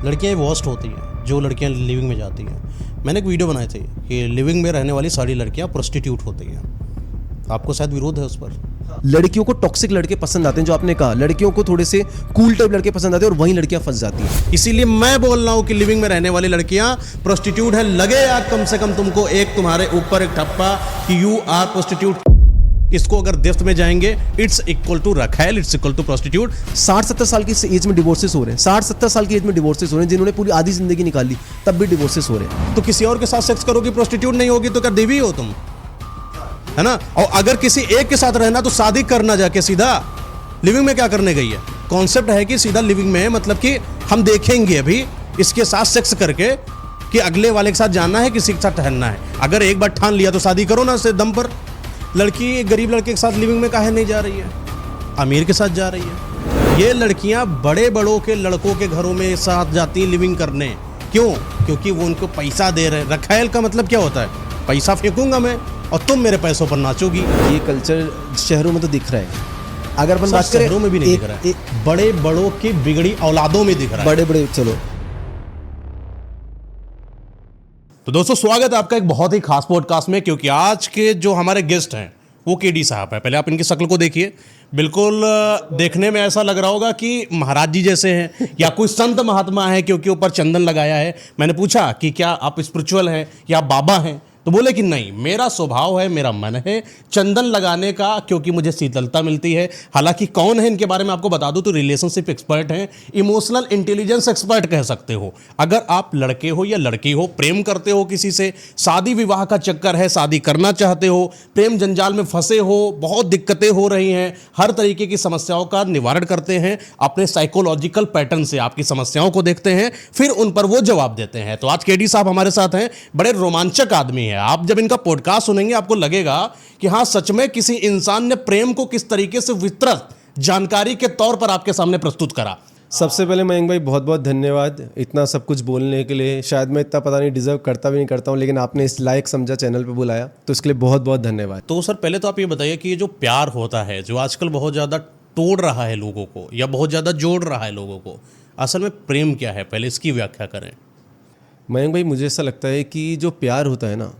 लड़कियाँ वॉस्ट होती हैं जो लड़कियाँ लिविंग में जाती हैं। मैंने एक वीडियो बनाई थी कि लिविंग में रहने वाली सारी लड़कियाँ प्रोस्टिट्यूट होती हैं। आपको शायद विरोध है उस पर। लड़कियों को टॉक्सिक लड़के पसंद आते हैं, जो आपने कहा, लड़कियों को थोड़े से कूल टाइप लड़के पसंद आते हैं और वहीं लड़कियां फंस जाती हैं। इसीलिए मैं बोल रहा हूँ कि लिविंग में रहने वाली लड़कियां प्रोस्टिट्यूट है। लगे यार कम से कम तुमको एक तुम्हारे ऊपर एक ठप्पा कि यू आर प्रोस्टिट्यूट। इसको अगर डेप्थ में जाएंगे, इट्स इक्वल टू रखैल, इट्स इक्वल टू प्रोस्टिट्यूट। 60-70 साल की एज में डिवोर्सेस हो रहे हैं, 60-70 साल की एज में डिवोर्सेस हो रहे हैं, जिन्होंने पूरी आधी जिंदगी निकाली तब भी डिवोर्सेस हो रहे हैं। तो किसी और के साथ सेक्स करोगी, प्रोस्टिट्यूट नहीं होगी तो क्या देवी हो तुम, है ना? और अगर किसी एक के साथ रहना तो शादी करना जाके सीधा लिविंग में क्या करने गई है? कॉन्सेप्ट है कि सीधा लिविंग में मतलब कि हम देखेंगे अभी इसके साथ सेक्स करके कि अगले वाले के साथ जाना है, किसी के साथ ठहरना है। अगर एक बार ठान लिया तो शादी करो ना उससे दम पर। लड़की गरीब लड़के के साथ लिविंग में काहे नहीं जा रही है, अमीर के साथ जा रही है। ये लड़कियां बड़े बड़ों के लड़कों के घरों में साथ जाती हैं लिविंग करने। क्यों? क्योंकि वो उनको पैसा दे रहे हैं। रखैल का मतलब क्या होता है? पैसा फेंकूंगा मैं और तुम मेरे पैसों पर नाचोगी। ये कल्चर शहरों में तो दिख रहा है। अगर अपन बात करें, शहरों में भी नहीं दिख रहा है, बड़े बड़ों की बिगड़ी औलादों में दिख रहा है। बड़े बड़े, चलो। तो दोस्तों स्वागत है आपका एक बहुत ही खास पॉडकास्ट में, क्योंकि आज के जो हमारे गेस्ट हैं वो केडी साहब है। पहले आप इनकी शक्ल को देखिए, बिल्कुल देखने में ऐसा लग रहा होगा कि महाराज जी जैसे हैं या कोई संत महात्मा है, क्योंकि ऊपर चंदन लगाया है। मैंने पूछा कि क्या आप स्पिरिचुअल हैं या बाबा हैं, तो बोले कि नहीं, मेरा स्वभाव है, मेरा मन है चंदन लगाने का, क्योंकि मुझे शीतलता मिलती है। हालांकि कौन है इनके बारे में आपको बता दूं तो रिलेशनशिप एक्सपर्ट हैं, इमोशनल इंटेलिजेंस एक्सपर्ट कह सकते हो। अगर आप लड़के हो या लड़की हो, प्रेम करते हो किसी से, शादी विवाह का चक्कर है, शादी करना चाहते हो, प्रेम जंजाल में फंसे हो, बहुत दिक्कतें हो रही हैं, हर तरीके की समस्याओं का निवारण करते हैं, अपने साइकोलॉजिकल पैटर्न से आपकी समस्याओं को देखते हैं, फिर उन पर वो जवाब देते हैं। तो आज केडी साहब हमारे साथ हैं, बड़े रोमांचक आदमी है। आप जब इनका पॉडकास्ट सुनेंगे आपको लगेगा कि हाँ सच में किसी इंसान ने प्रेम को किस तरीके से विस्तृत जानकारी के तौर पर आपके सामने प्रस्तुत करा। सबसे पहले मयंक भाई बहुत बहुत धन्यवाद इतना सब कुछ बोलने के लिए। शायद मैं इतना पता नहीं डिजर्व करता भी नहीं करता हूँ, लेकिन आपने इस लायक समझा चैनल पे बुलाया, तो इसके लिए बहुत बहुत धन्यवाद। तो सर पहले तो आप ये बताइए कि ये जो प्यार होता है, जो आजकल बहुत ज़्यादा तोड़ रहा है लोगों को या बहुत ज़्यादा जोड़ रहा है लोगों को, असल में प्रेम क्या है, पहले इसकी व्याख्या करें। मयंक भाई मुझे ऐसा लगता है कि जो प्यार होता है ना,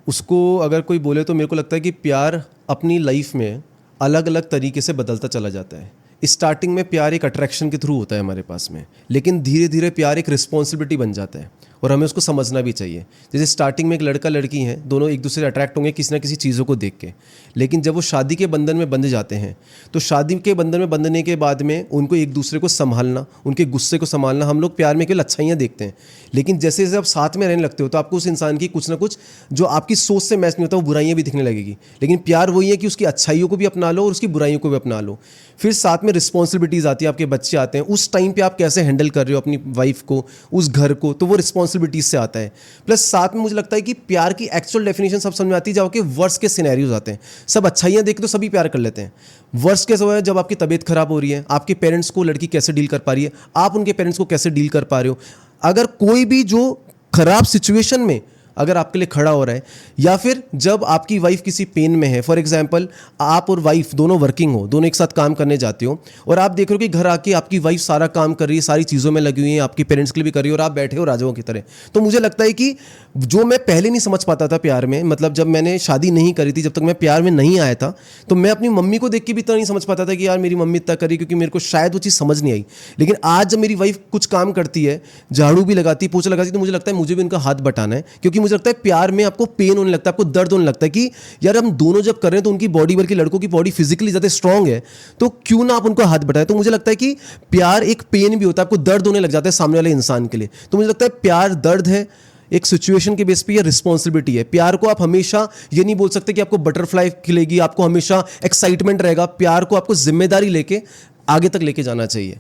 उसको अगर कोई बोले तो मेरे को लगता है कि प्यार अपनी लाइफ में अलग अलग तरीके से बदलता चला जाता है। स्टार्टिंग में प्यार एक अट्रैक्शन के थ्रू होता है हमारे पास में, लेकिन धीरे धीरे प्यार एक रिस्पॉन्सिबिलिटी बन जाता है और हमें उसको समझना भी चाहिए। जैसे स्टार्टिंग में एक लड़का लड़की हैं, दोनों एक दूसरे से अट्रैक्ट होंगे किसी ना किसी चीज़ों को देख के, लेकिन जब वो शादी के बंधन में बंध जाते हैं तो शादी के बंधन में बंधने के बाद में उनको एक दूसरे को संभालना, उनके गुस्से को संभालना, हम लोग प्यार में केवल अच्छाइयाँ देखते हैं, लेकिन जैसे जैसे आप साथ में रहने लगते हो तो आपको उस इंसान की कुछ ना कुछ जो आपकी सोच से मैच नहीं होता वो बुराइयाँ भी दिखने लगेगी। लेकिन प्यार वही है कि उसकी अच्छाइयों को भी अपना लो और उसकी बुराइयों को भी अपना लो। फिर साथ में रिस्पॉन्सिबिलिटीज़ आती है, आपके बच्चे आते हैं, उस टाइम पे आप कैसे हैंडल कर रहे हो अपनी वाइफ को, उस घर को, तो वो रिस्पॉन्सिबिलिटीज से आता है। प्लस साथ में मुझे लगता है कि प्यार की एक्चुअल डेफिनेशन सब समझ में आती है जब के वर्स्ट के सिनेरियोज आते हैं। सब अच्छाइयाँ देख तो सभी प्यार कर लेते हैं। वर्स्ट के समय जब आपकी तबीयत खराब हो रही है, आपके पेरेंट्स को लड़की कैसे डील कर पा रही है, आप उनके पेरेंट्स को कैसे डील कर पा रहे हो, अगर कोई भी जो खराब सिचुएशन में अगर आपके लिए खड़ा हो रहा है, या फिर जब आपकी वाइफ किसी पेन में है, फॉर एग्जांपल आप और वाइफ दोनों वर्किंग हो, दोनों एक साथ काम करने जाते हो और आप देख रहे हो कि घर आके आपकी वाइफ सारा काम कर रही है, सारी चीज़ों में लगी हुई है, आपके पेरेंट्स के लिए भी कर रही है और आप बैठे हो राजाओं की तरह। तो मुझे लगता है कि जो मैं पहले नहीं समझ पाता था प्यार में, मतलब जब मैंने शादी नहीं करी थी, जब तक मैं प्यार में नहीं आया था, तो मैं अपनी मम्मी को देख के भी इतना नहीं समझ पाता था कि यार मेरी मम्मी इतना करी, क्योंकि मेरे को शायद वो चीज़ समझ नहीं आई। लेकिन आज जब मेरी वाइफ कुछ काम करती है, झाड़ू भी लगाती है, पोछा लगाती है, तो मुझे लगता है मुझे भी उनका हाथ बटाना है, क्योंकि मुझे लगता है प्यार में आपको पेन होने लगता है, आपको दर्द होने लगता है कि यार हम दोनों जब कर रहे हैं तो उनकी बॉडी, बल्कि लड़कों की बॉडी फिजिकली ज़्यादा स्ट्रांग है, तो क्यों ना आप उनको हाथ बटाएं। तो मुझे लगता है कि प्यार एक पेन भी होता है, आपको दर्द होने लग जाता है सामने वाले इंसान के लिए। तो मुझे लगता है प्यार दर्द है, एक सिचुएशन के बेस पे ये रिस्पॉन्सिबिलिटी है। प्यार को आप हमेशा ये नहीं बोल सकते कि आपको बटरफ्लाई खिलेगी, आपको हमेशा एक्साइटमेंट रहेगा। प्यार को आपको जिम्मेदारी लेके आगे तक लेके जाना चाहिए।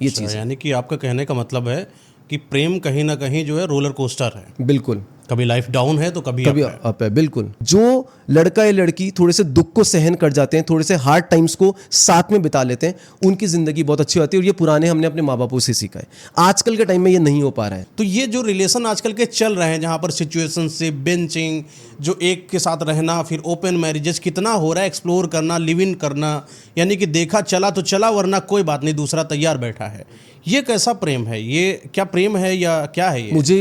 ये चीज़ यानी कि आपका कहने का मतलब है कि प्रेम कहीं ना कहीं जो है रोलर कोस्टर है। बिल्कुल, कभी लाइफ डाउन है तो कभी अप है। बिल्कुल, जो लड़का या लड़की थोड़े से दुख को सहन कर जाते हैं, थोड़े से हार्ड टाइम्स को साथ में बिता लेते हैं, उनकी ज़िंदगी बहुत अच्छी होती है। और ये पुराने हमने अपने माँ बापों से सीखा है, आजकल के टाइम में ये नहीं हो पा रहा है। तो ये जो रिलेशन आजकल के चल रहे हैं जहाँ पर सिचुएशनशिप, बेंचिंग, जो एक के साथ रहना, फिर ओपन मैरिजेस कितना हो रहा है, एक्सप्लोर करना, लिव इन करना, यानी कि देखा चला तो चला वरना कोई बात नहीं, दूसरा तैयार बैठा है, ये कैसा प्रेम है? ये क्या प्रेम है या क्या है ये? मुझे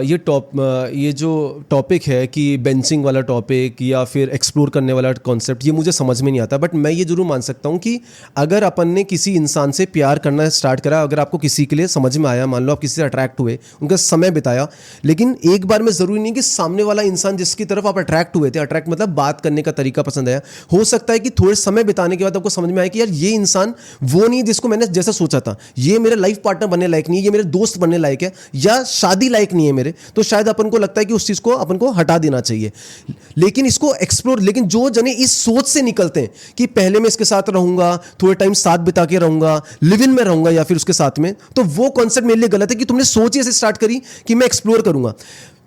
ये जो टॉपिक है कि बेंचिंग वाला टॉपिक या फिर एक्सप्लोर करने वाला कॉन्सेप्ट, ये मुझे समझ में नहीं आता। बट मैं ये जरूर मान सकता हूँ कि अगर अपन ने किसी इंसान से प्यार करना स्टार्ट करा, अगर आपको किसी के लिए समझ में आया, मान लो आप किसी से अट्रैक्ट हुए, उनका समय बिताया, लेकिन एक बार में ज़रूरी नहीं कि सामने वाला इंसान जिसकी तरफ आप अट्रैक्ट हुए थे, अट्रैक्ट मतलब बात करने का तरीका पसंद आया, हो सकता है कि थोड़े समय बिताने के बाद आपको समझ में आए कि यार ये इंसान वो नहीं जिसको मैंने जैसा सोचा था, ये मेरे लाइफ पार्टनर बनने लायक नहीं है, ये मेरे दोस्त बनने लायक है या शादी लायक नहीं है मेरे, तो शायद अपन को लगता है कि उस चीज़ को अपन को हटा देना चाहिए। लेकिन इसको एक्सप्लोर, लेकिन जो जने इस सोच से निकलते हैं कि पहले मैं इसके साथ रहूंगा, थोड़े टाइम साथ बिता के रहूंगा, लिव इन में रहूंगा या फिर उसके साथ में, तो वो कॉन्सेप्ट मेरे लिए गलत है कि तुमने सोच ही ऐसे स्टार्ट करी कि मैं एक्सप्लोर करूंगा।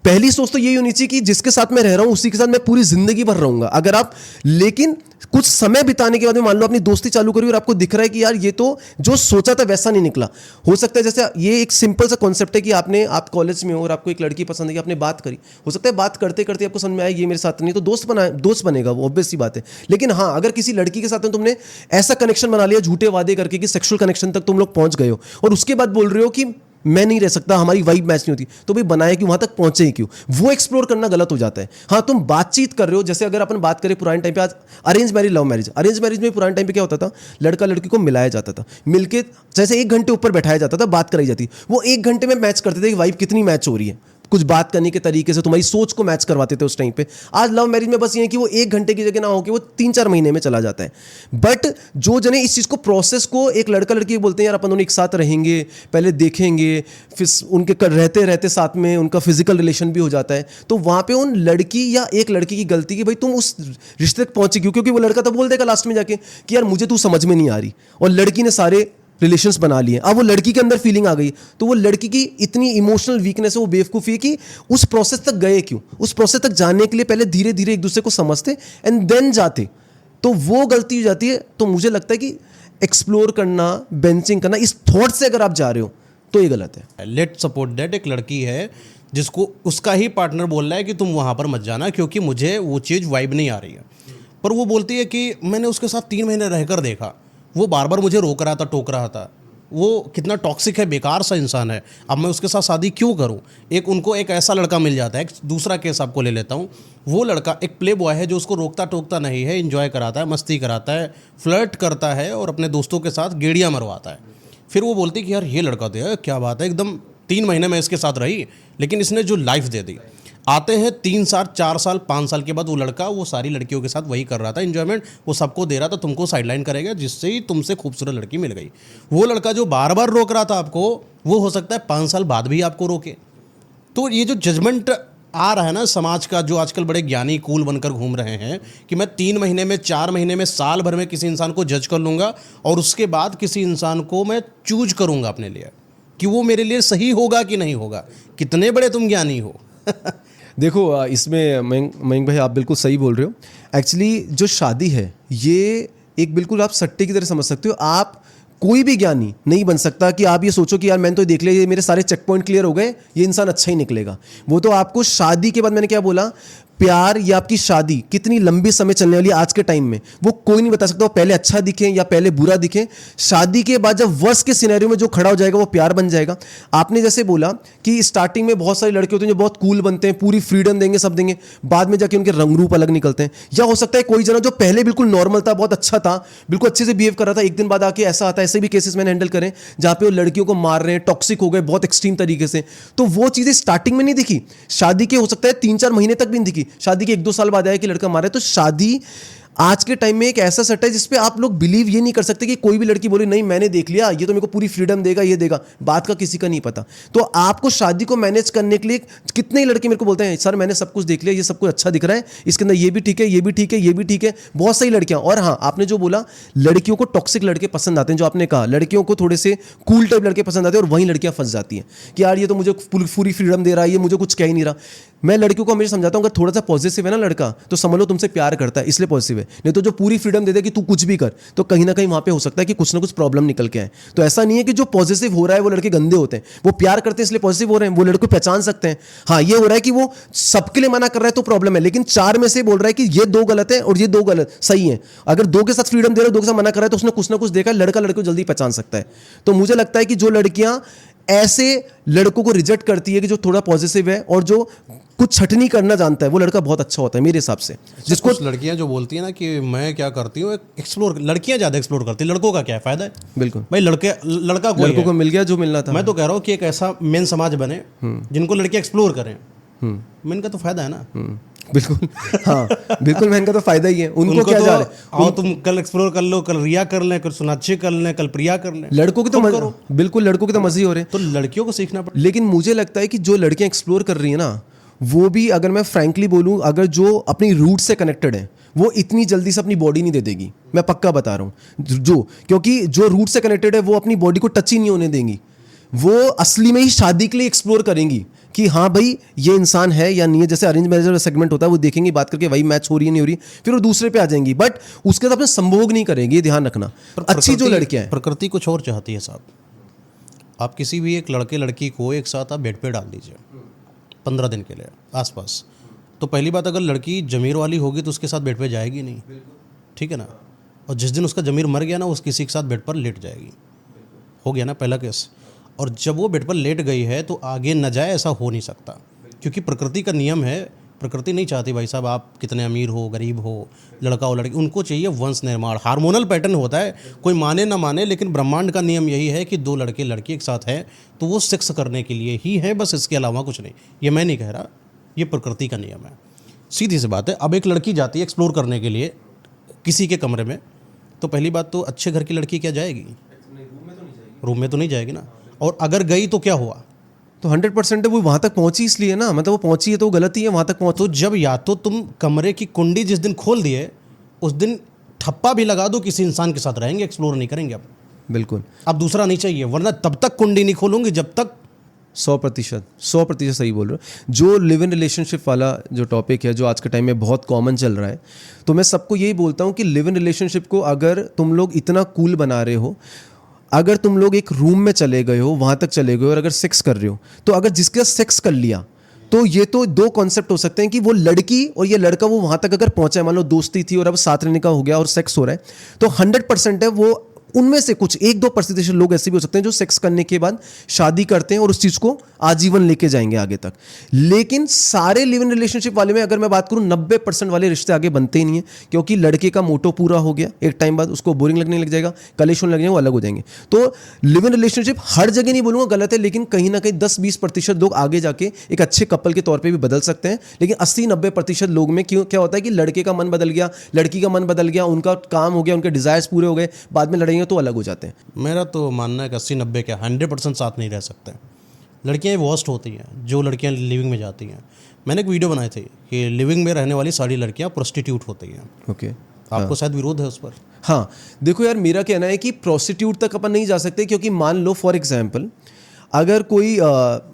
पहली सोच तो यही होनी चाहिए कि जिसके साथ मैं रह रहा हूं उसी के साथ मैं पूरी जिंदगी भर रहूंगा। अगर आप लेकिन कुछ समय बिताने के बाद में मान लो अपनी दोस्ती चालू करी और आपको दिख रहा है कि यार ये तो जो सोचा था वैसा नहीं निकला, हो सकता है जैसे ये एक सिंपल सा कॉन्सेप्ट है कि आप कॉलेज में हो और आपको एक लड़की पसंद है कि आपने बात करी, हो सकता है बात करते करते आपको समझ में आया ये मेरे साथ नहीं, तो दोस्त बनेगा, वो ऑब्वियस सी बात है। लेकिन हाँ, अगर किसी लड़की के साथ में तुमने ऐसा कनेक्शन बना लिया झूठे वादे करके कि सेक्सुअल कनेक्शन तक तुम लोग पहुंच गए हो और उसके बाद बोल रहे हो कि मैं नहीं रह सकता, हमारी वाइब मैच नहीं होती, तो भाई बनाए क्यों, वहां तक पहुंचे ही क्यों? वो एक्सप्लोर करना गलत हो जाता है। हाँ, तुम बातचीत कर रहे हो, जैसे अगर अपन बात करें पुराने टाइम पे, आज arrange marriage, love marriage, arrange marriage में पुराने टाइम पे क्या होता था, लड़का लड़की को मिलाया जाता था, मिलके जैसे 1 घंटे ऊपर बैठाया जाता था, बात कराई जाती, वो 1 घंटे में मैच करते थे कि वाइब कितनी मैच हो रही है, कुछ बात करने के तरीके से तुम्हारी सोच को मैच करवाते थे उस टाइम पे। आज लव मैरिज में बस ये है कि वो 1 घंटे की जगह ना हो कि वो 3-4 महीने में चला जाता है। बट जो जने इस चीज़ को, प्रोसेस को, एक लड़का लड़की बोलते हैं यार अपन दोनों एक साथ रहेंगे, पहले देखेंगे, फिर उनके रहते रहते साथ में उनका फिजिकल रिलेशन भी हो जाता है, तो वहाँ पे उन लड़की या एक लड़की की गलती कि भाई तुम उस रिश्ते तक पहुँचे क्यों? क्योंकि वो लड़का तो बोल देगा लास्ट में जाके कि यार मुझे तू समझ में नहीं आ रही, और लड़की ने सारे रिलेशंस बना लिए। अब वो लड़की के अंदर फीलिंग आ गई, तो वो लड़की की इतनी इमोशनल वीकनेस है, वो बेवकूफ़ी है कि उस प्रोसेस तक गए क्यों? उस प्रोसेस तक जाने के लिए पहले धीरे धीरे एक दूसरे को समझते एंड देन जाते, तो वो गलती हो जाती है। तो मुझे लगता है कि एक्सप्लोर करना, बेंचिंग करना, इस थॉट से अगर आप जा रहे हो तो ये गलत है। लेट सपोर्ट दैट एक लड़की है जिसको उसका ही पार्टनर बोल रहा है कि तुम वहाँ पर मत जाना क्योंकि मुझे वो चीज़ वाइब नहीं आ रही है, पर वो बोलती है कि मैंने उसके साथ 3 महीने रहकर देखा, वो बार बार मुझे रोक रहा था, टोक रहा था, वो कितना टॉक्सिक है, बेकार सा इंसान है, अब मैं उसके साथ शादी क्यों करूं? उनको एक ऐसा लड़का मिल जाता है। एक दूसरा केस आपको ले लेता हूं, वो लड़का एक प्ले बॉय है जो उसको रोकता टोकता नहीं है, एंजॉय कराता है, मस्ती कराता है, फ्लर्ट करता है और अपने दोस्तों के साथ गेड़ियाँ मरवाता है। फिर वो बोलती कि यार ये लड़का तो यार क्या बात है, एकदम 3 महीने में इसके साथ रही, लेकिन इसने जो लाइफ दे दी। आते हैं 3 साल, 4 साल, 5 साल के बाद वो लड़का वो सारी लड़कियों के साथ वही कर रहा था, एंजॉयमेंट वो सबको दे रहा था, तुमको साइडलाइन करेगा जिससे ही तुमसे खूबसूरत लड़की मिल गई। वो लड़का जो बार बार रोक रहा था आपको, वो हो सकता है 5 साल बाद भी आपको रोके। तो ये जो जजमेंट आ रहा है ना समाज का, जो आजकल बड़े ज्ञानी कूल बनकर घूम रहे हैं कि मैं 3 महीने में, 4 महीने में, साल भर में किसी इंसान को जज कर लूँगा और उसके बाद किसी इंसान को मैं चूज करूँगा अपने लिए कि वो मेरे लिए सही होगा कि नहीं होगा। कितने बड़े तुम ज्ञानी हो। देखो, इसमें मयंक भाई आप बिल्कुल सही बोल रहे हो। एक्चुअली जो शादी है ये एक बिल्कुल आप सट्टे की तरह समझ सकते हो। आप कोई भी ज्ञानी नहीं बन सकता कि आप ये सोचो कि यार मैंने तो देख लिया, ये मेरे सारे चेक पॉइंट क्लियर हो गए, ये इंसान अच्छा ही निकलेगा। वो तो आपको शादी के बाद, मैंने क्या बोला, प्यार या आपकी शादी कितनी लंबी समय चलने वाली है आज के टाइम में, वो कोई नहीं बता सकता। वो पहले अच्छा दिखे या पहले बुरा दिखे, शादी के बाद जब वर्स्ट के सिनेरियो में जो खड़ा हो जाएगा वो प्यार बन जाएगा। आपने जैसे बोला कि स्टार्टिंग में बहुत सारे लड़के होते हैं जो बहुत कूल बनते हैं, पूरी फ्रीडम देंगे, सब देंगे, बाद में जाके उनके रंग रूप अलग निकलते हैं। या हो सकता है कोई जना जो पहले बिल्कुल नॉर्मल था, बहुत अच्छा था, बिल्कुल अच्छे से बिहेव कर रहा था, एक दिन बाद आके ऐसा आता है। ऐसे भी केसेस मैंने हैंडल करें जहाँ पे वो लड़कियों को मार रहे हैं, टॉक्सिक हो गए बहुत एक्सट्रीम तरीके से। तो वो चीज़ें स्टार्टिंग में नहीं दिखी, शादी के हो सकता है 3-4 महीने तक भी नहीं दिखी, शादी के 1-2 साल बाद आया कि लड़का मारा है। तो शादी आज के टाइम में एक ऐसा सेट है जिसपे आप लोग बिलीव ये नहीं कर सकते कि कोई भी लड़की बोले नहीं मैंने देख लिया, ये तो मेरे को पूरी फ्रीडम देगा, ये देगा। बात का किसी का नहीं पता। तो आपको शादी को मैनेज करने के लिए कितने ही लड़के मेरे को बोलते हैं सर मैंने सब कुछ देख लिया, ये सब कुछ अच्छा दिख रहा है, इसके अंदर ये भी ठीक है, ये भी ठीक है, ये भी ठीक है, बहुत सारी लड़कियां। और हाँ, आपने जो बोला लड़कियों को टॉक्सिक लड़के पसंद आते हैं, जो आपने कहा लड़कियों को थोड़े से कूल टाइप लड़के पसंद आते हैं, और वहीं लड़कियां फंस जाती हैं कि यार ये तो मुझे पूरी फ्रीडम दे रहा है, ये मुझे कुछ कह ही नहीं रहा। मैं लड़कियों को हमेशा समझाता हूँ अगर थोड़ा सा पॉजिटिव है ना लड़का, तो समझ लो तुमसे प्यार करता है इसलिए पॉजिटिव है। नहीं तो जो पूरी फ्रीडम दे दे कि तू कुछ भी कर, तो कहीं ना कहीं वहां पे हो सकता है कि कुछ ना कुछ प्रॉब्लम निकल के आए। तो ऐसा नहीं है कि जो पॉजिटिव हो रहा है वो लड़के गंदे होते हैं, वो प्यार करते हैं इसलिए पॉजिटिव हो रहे हैं, वो लड़के पहचान सकते हैं। हाँ, ये हो रहा है कि वो सबके लिए मना कर रहा है तो प्रॉब्लम है, लेकिन 4 में से बोल रहा है कि ये 2 गलत है और ये 2 गलत सही है। अगर 2 के साथ फ्रीडम दे रहा है, 2 के साथ मना कर रहा है, तो उसने कुछ ना कुछ देखा, लड़का लड़के को जल्दी पहचान सकता है। तो मुझे लगता है कि जो लड़कियां ऐसे लड़कों को रिजेक्ट करती है कि जो थोड़ा पॉजिटिव है और जो कुछ छटनी करना जानता है, वो लड़का बहुत अच्छा होता है मेरे हिसाब से। जिसको लड़कियां जो बोलती है ना कि मैं क्या करती हूँ, एक्सप्लोर, लड़कियां ज्यादा एक्सप्लोर करती है, लड़कों का क्या फायदा है? बिल्कुल भाई लड़कों को मिल गया जो मिलना था। मैं तो कह रहा हूँ कि एक ऐसा मेन समाज बने जिनको लड़कियां एक्सप्लोर करें, मेन का तो फायदा है ना। बिल्कुल, हाँ बिल्कुल, मैन का तो फायदा ही है। उनको क्या जा रहा है, आओ तुम कल एक्सप्लोर कर लो, कल रिया कर लें, कल सोनाक्षी कर लें, कल प्रिया कर लें। लड़कों की तो बिल्कुल लड़कों के तो मजे ही हो रहे हैं। तो लड़कियों को सीखना पड़े। लेकिन मुझे लगता है कि जो लड़कियां एक्सप्लोर कर रही है ना, वो भी अगर मैं फ्रैंकली बोलूं, अगर जो अपनी रूट से कनेक्टेड है, वो इतनी जल्दी से अपनी बॉडी नहीं दे देगी। मैं पक्का बता रहा हूँ, क्योंकि जो रूट से कनेक्टेड है वो अपनी बॉडी को टच ही नहीं होने देंगी। वो असली में ही शादी के लिए एक्सप्लोर करेंगी कि हाँ भाई ये इंसान है या नहीं है। जैसे अरेंज मैरिज सेगमेंट होता है, वो देखेंगे, बात करके भाई मैच हो रही है नहीं हो रही, फिर वो दूसरे पे आ जाएंगी, बट उसके साथ अपने संभोग नहीं करेंगे, ध्यान रखना। अच्छी जो लड़कियां हैं, प्रकृति कुछ और चाहती है साहब। आप किसी भी एक लड़के लड़की को एक साथ आप बेड पे डाल दीजिए 15 दिन के लिए आसपास, तो पहली बात अगर लड़की जमीर वाली होगी तो उसके साथ बेड पे जाएगी नहीं, ठीक है ना। और जिस दिन उसका जमीर मर गया ना, उस किसी के साथ बेड पर लेट जाएगी। हो गया ना पहला केस। और जब वो बेड पर लेट गई है तो आगे न जाए, ऐसा हो नहीं सकता, क्योंकि प्रकृति का नियम है। प्रकृति नहीं चाहती भाई साहब आप कितने अमीर हो, गरीब हो, लड़का हो लड़की, उनको चाहिए वंश निर्माण। हार्मोनल पैटर्न होता है, कोई माने ना माने, लेकिन ब्रह्मांड का नियम यही है कि 2 लड़के लड़की एक साथ हैं तो वो सेक्स करने के लिए ही है, बस इसके अलावा कुछ नहीं। ये मैं नहीं कह रहा, ये प्रकृति का नियम है, सीधी सी बात है। अब एक लड़की जाती है एक्सप्लोर करने के लिए किसी के कमरे में, तो पहली बात तो अच्छे घर की लड़की क्या जाएगी? रूम में तो नहीं जाएगी ना। और अगर गई तो क्या हुआ? तो 100% वो वहां तक पहुंची इसलिए ना, मतलब वो पहुंची है तो वो गलती है वहां तक पहुंच। तो जब या तो तुम कमरे की कुंडी जिस दिन खोल दिए उस दिन ठप्पा भी लगा दो, किसी इंसान के साथ रहेंगे, एक्सप्लोर नहीं करेंगे। अब बिल्कुल, अब दूसरा नहीं चाहिए, वरना तब तक कुंडी नहीं खोलूंगी जब तक 100% सही बोल रहे हो। जो लिव इन रिलेशनशिप वाला जो टॉपिक है, जो आज के टाइम में बहुत कॉमन चल रहा है, तो मैं सबको यही बोलता हूँ कि लिव इन रिलेशनशिप को अगर तुम लोग इतना कूल बना रहे हो, अगर तुम लोग एक रूम में चले गए हो, वहाँ तक चले गए हो, और अगर सेक्स कर रहे हो, तो अगर जिसके साथ सेक्स कर लिया, तो ये तो 2 कॉन्सेप्ट हो सकते हैं कि वो लड़की और ये लड़का वो वहाँ तक अगर पहुँचा है, मान लो दोस्ती थी और अब साथ रहने का हो गया और सेक्स हो रहा है, तो 100% है वो उनमें से कुछ 1-2% लोग ऐसे भी हो सकते हैं जो सेक्स करने के बाद शादी करते हैं और उस चीज़ को आजीवन लेके जाएंगे आगे तक। लेकिन सारे लिव इन रिलेशनशिप वाले में अगर मैं बात करूं, 90% वाले रिश्ते आगे बनते ही नहीं है, क्योंकि लड़के का मोटो पूरा हो गया, एक टाइम बाद उसको बोरिंग लगने लग जाएगा, कलेश होने लग जाएगा, वो अलग हो जाएंगे। तो लिव इन रिलेशनशिप हर जगह नहीं बोलूँगा गलत है, लेकिन कहीं ना कहीं 10-20% लोग आगे जाके एक अच्छे कपल के तौर पर भी बदल सकते हैं। लेकिन 80-90% लोग में क्या होता है कि लड़के का मन बदल गया, लड़की का मन बदल गया, उनका काम हो गया, उनके डिज़ायर्स पूरे हो गए, बाद में लड़ाइयाँ तो अलग हो जाते हैं। मेरा तो मानना है कि 80-90 क्या 100% साथ नहीं रह सकते। लड़कियां वर्स्ट होती हैं जो लड़कियां लिविंग में जाती हैं। मैंने एक वीडियो बनाई थी कि लिविंग में रहने वाली सारी लड़कियां प्रोस्टिट्यूट होती हैं। ओके, आपको शायद विरोध है उस पर? हाँ, देखो यार, मेरा कहना है कि प्रोस्टिट्यूट तक अपन नहीं जा सकते, क्योंकि मान लो फॉर एग्जांपल अगर कोई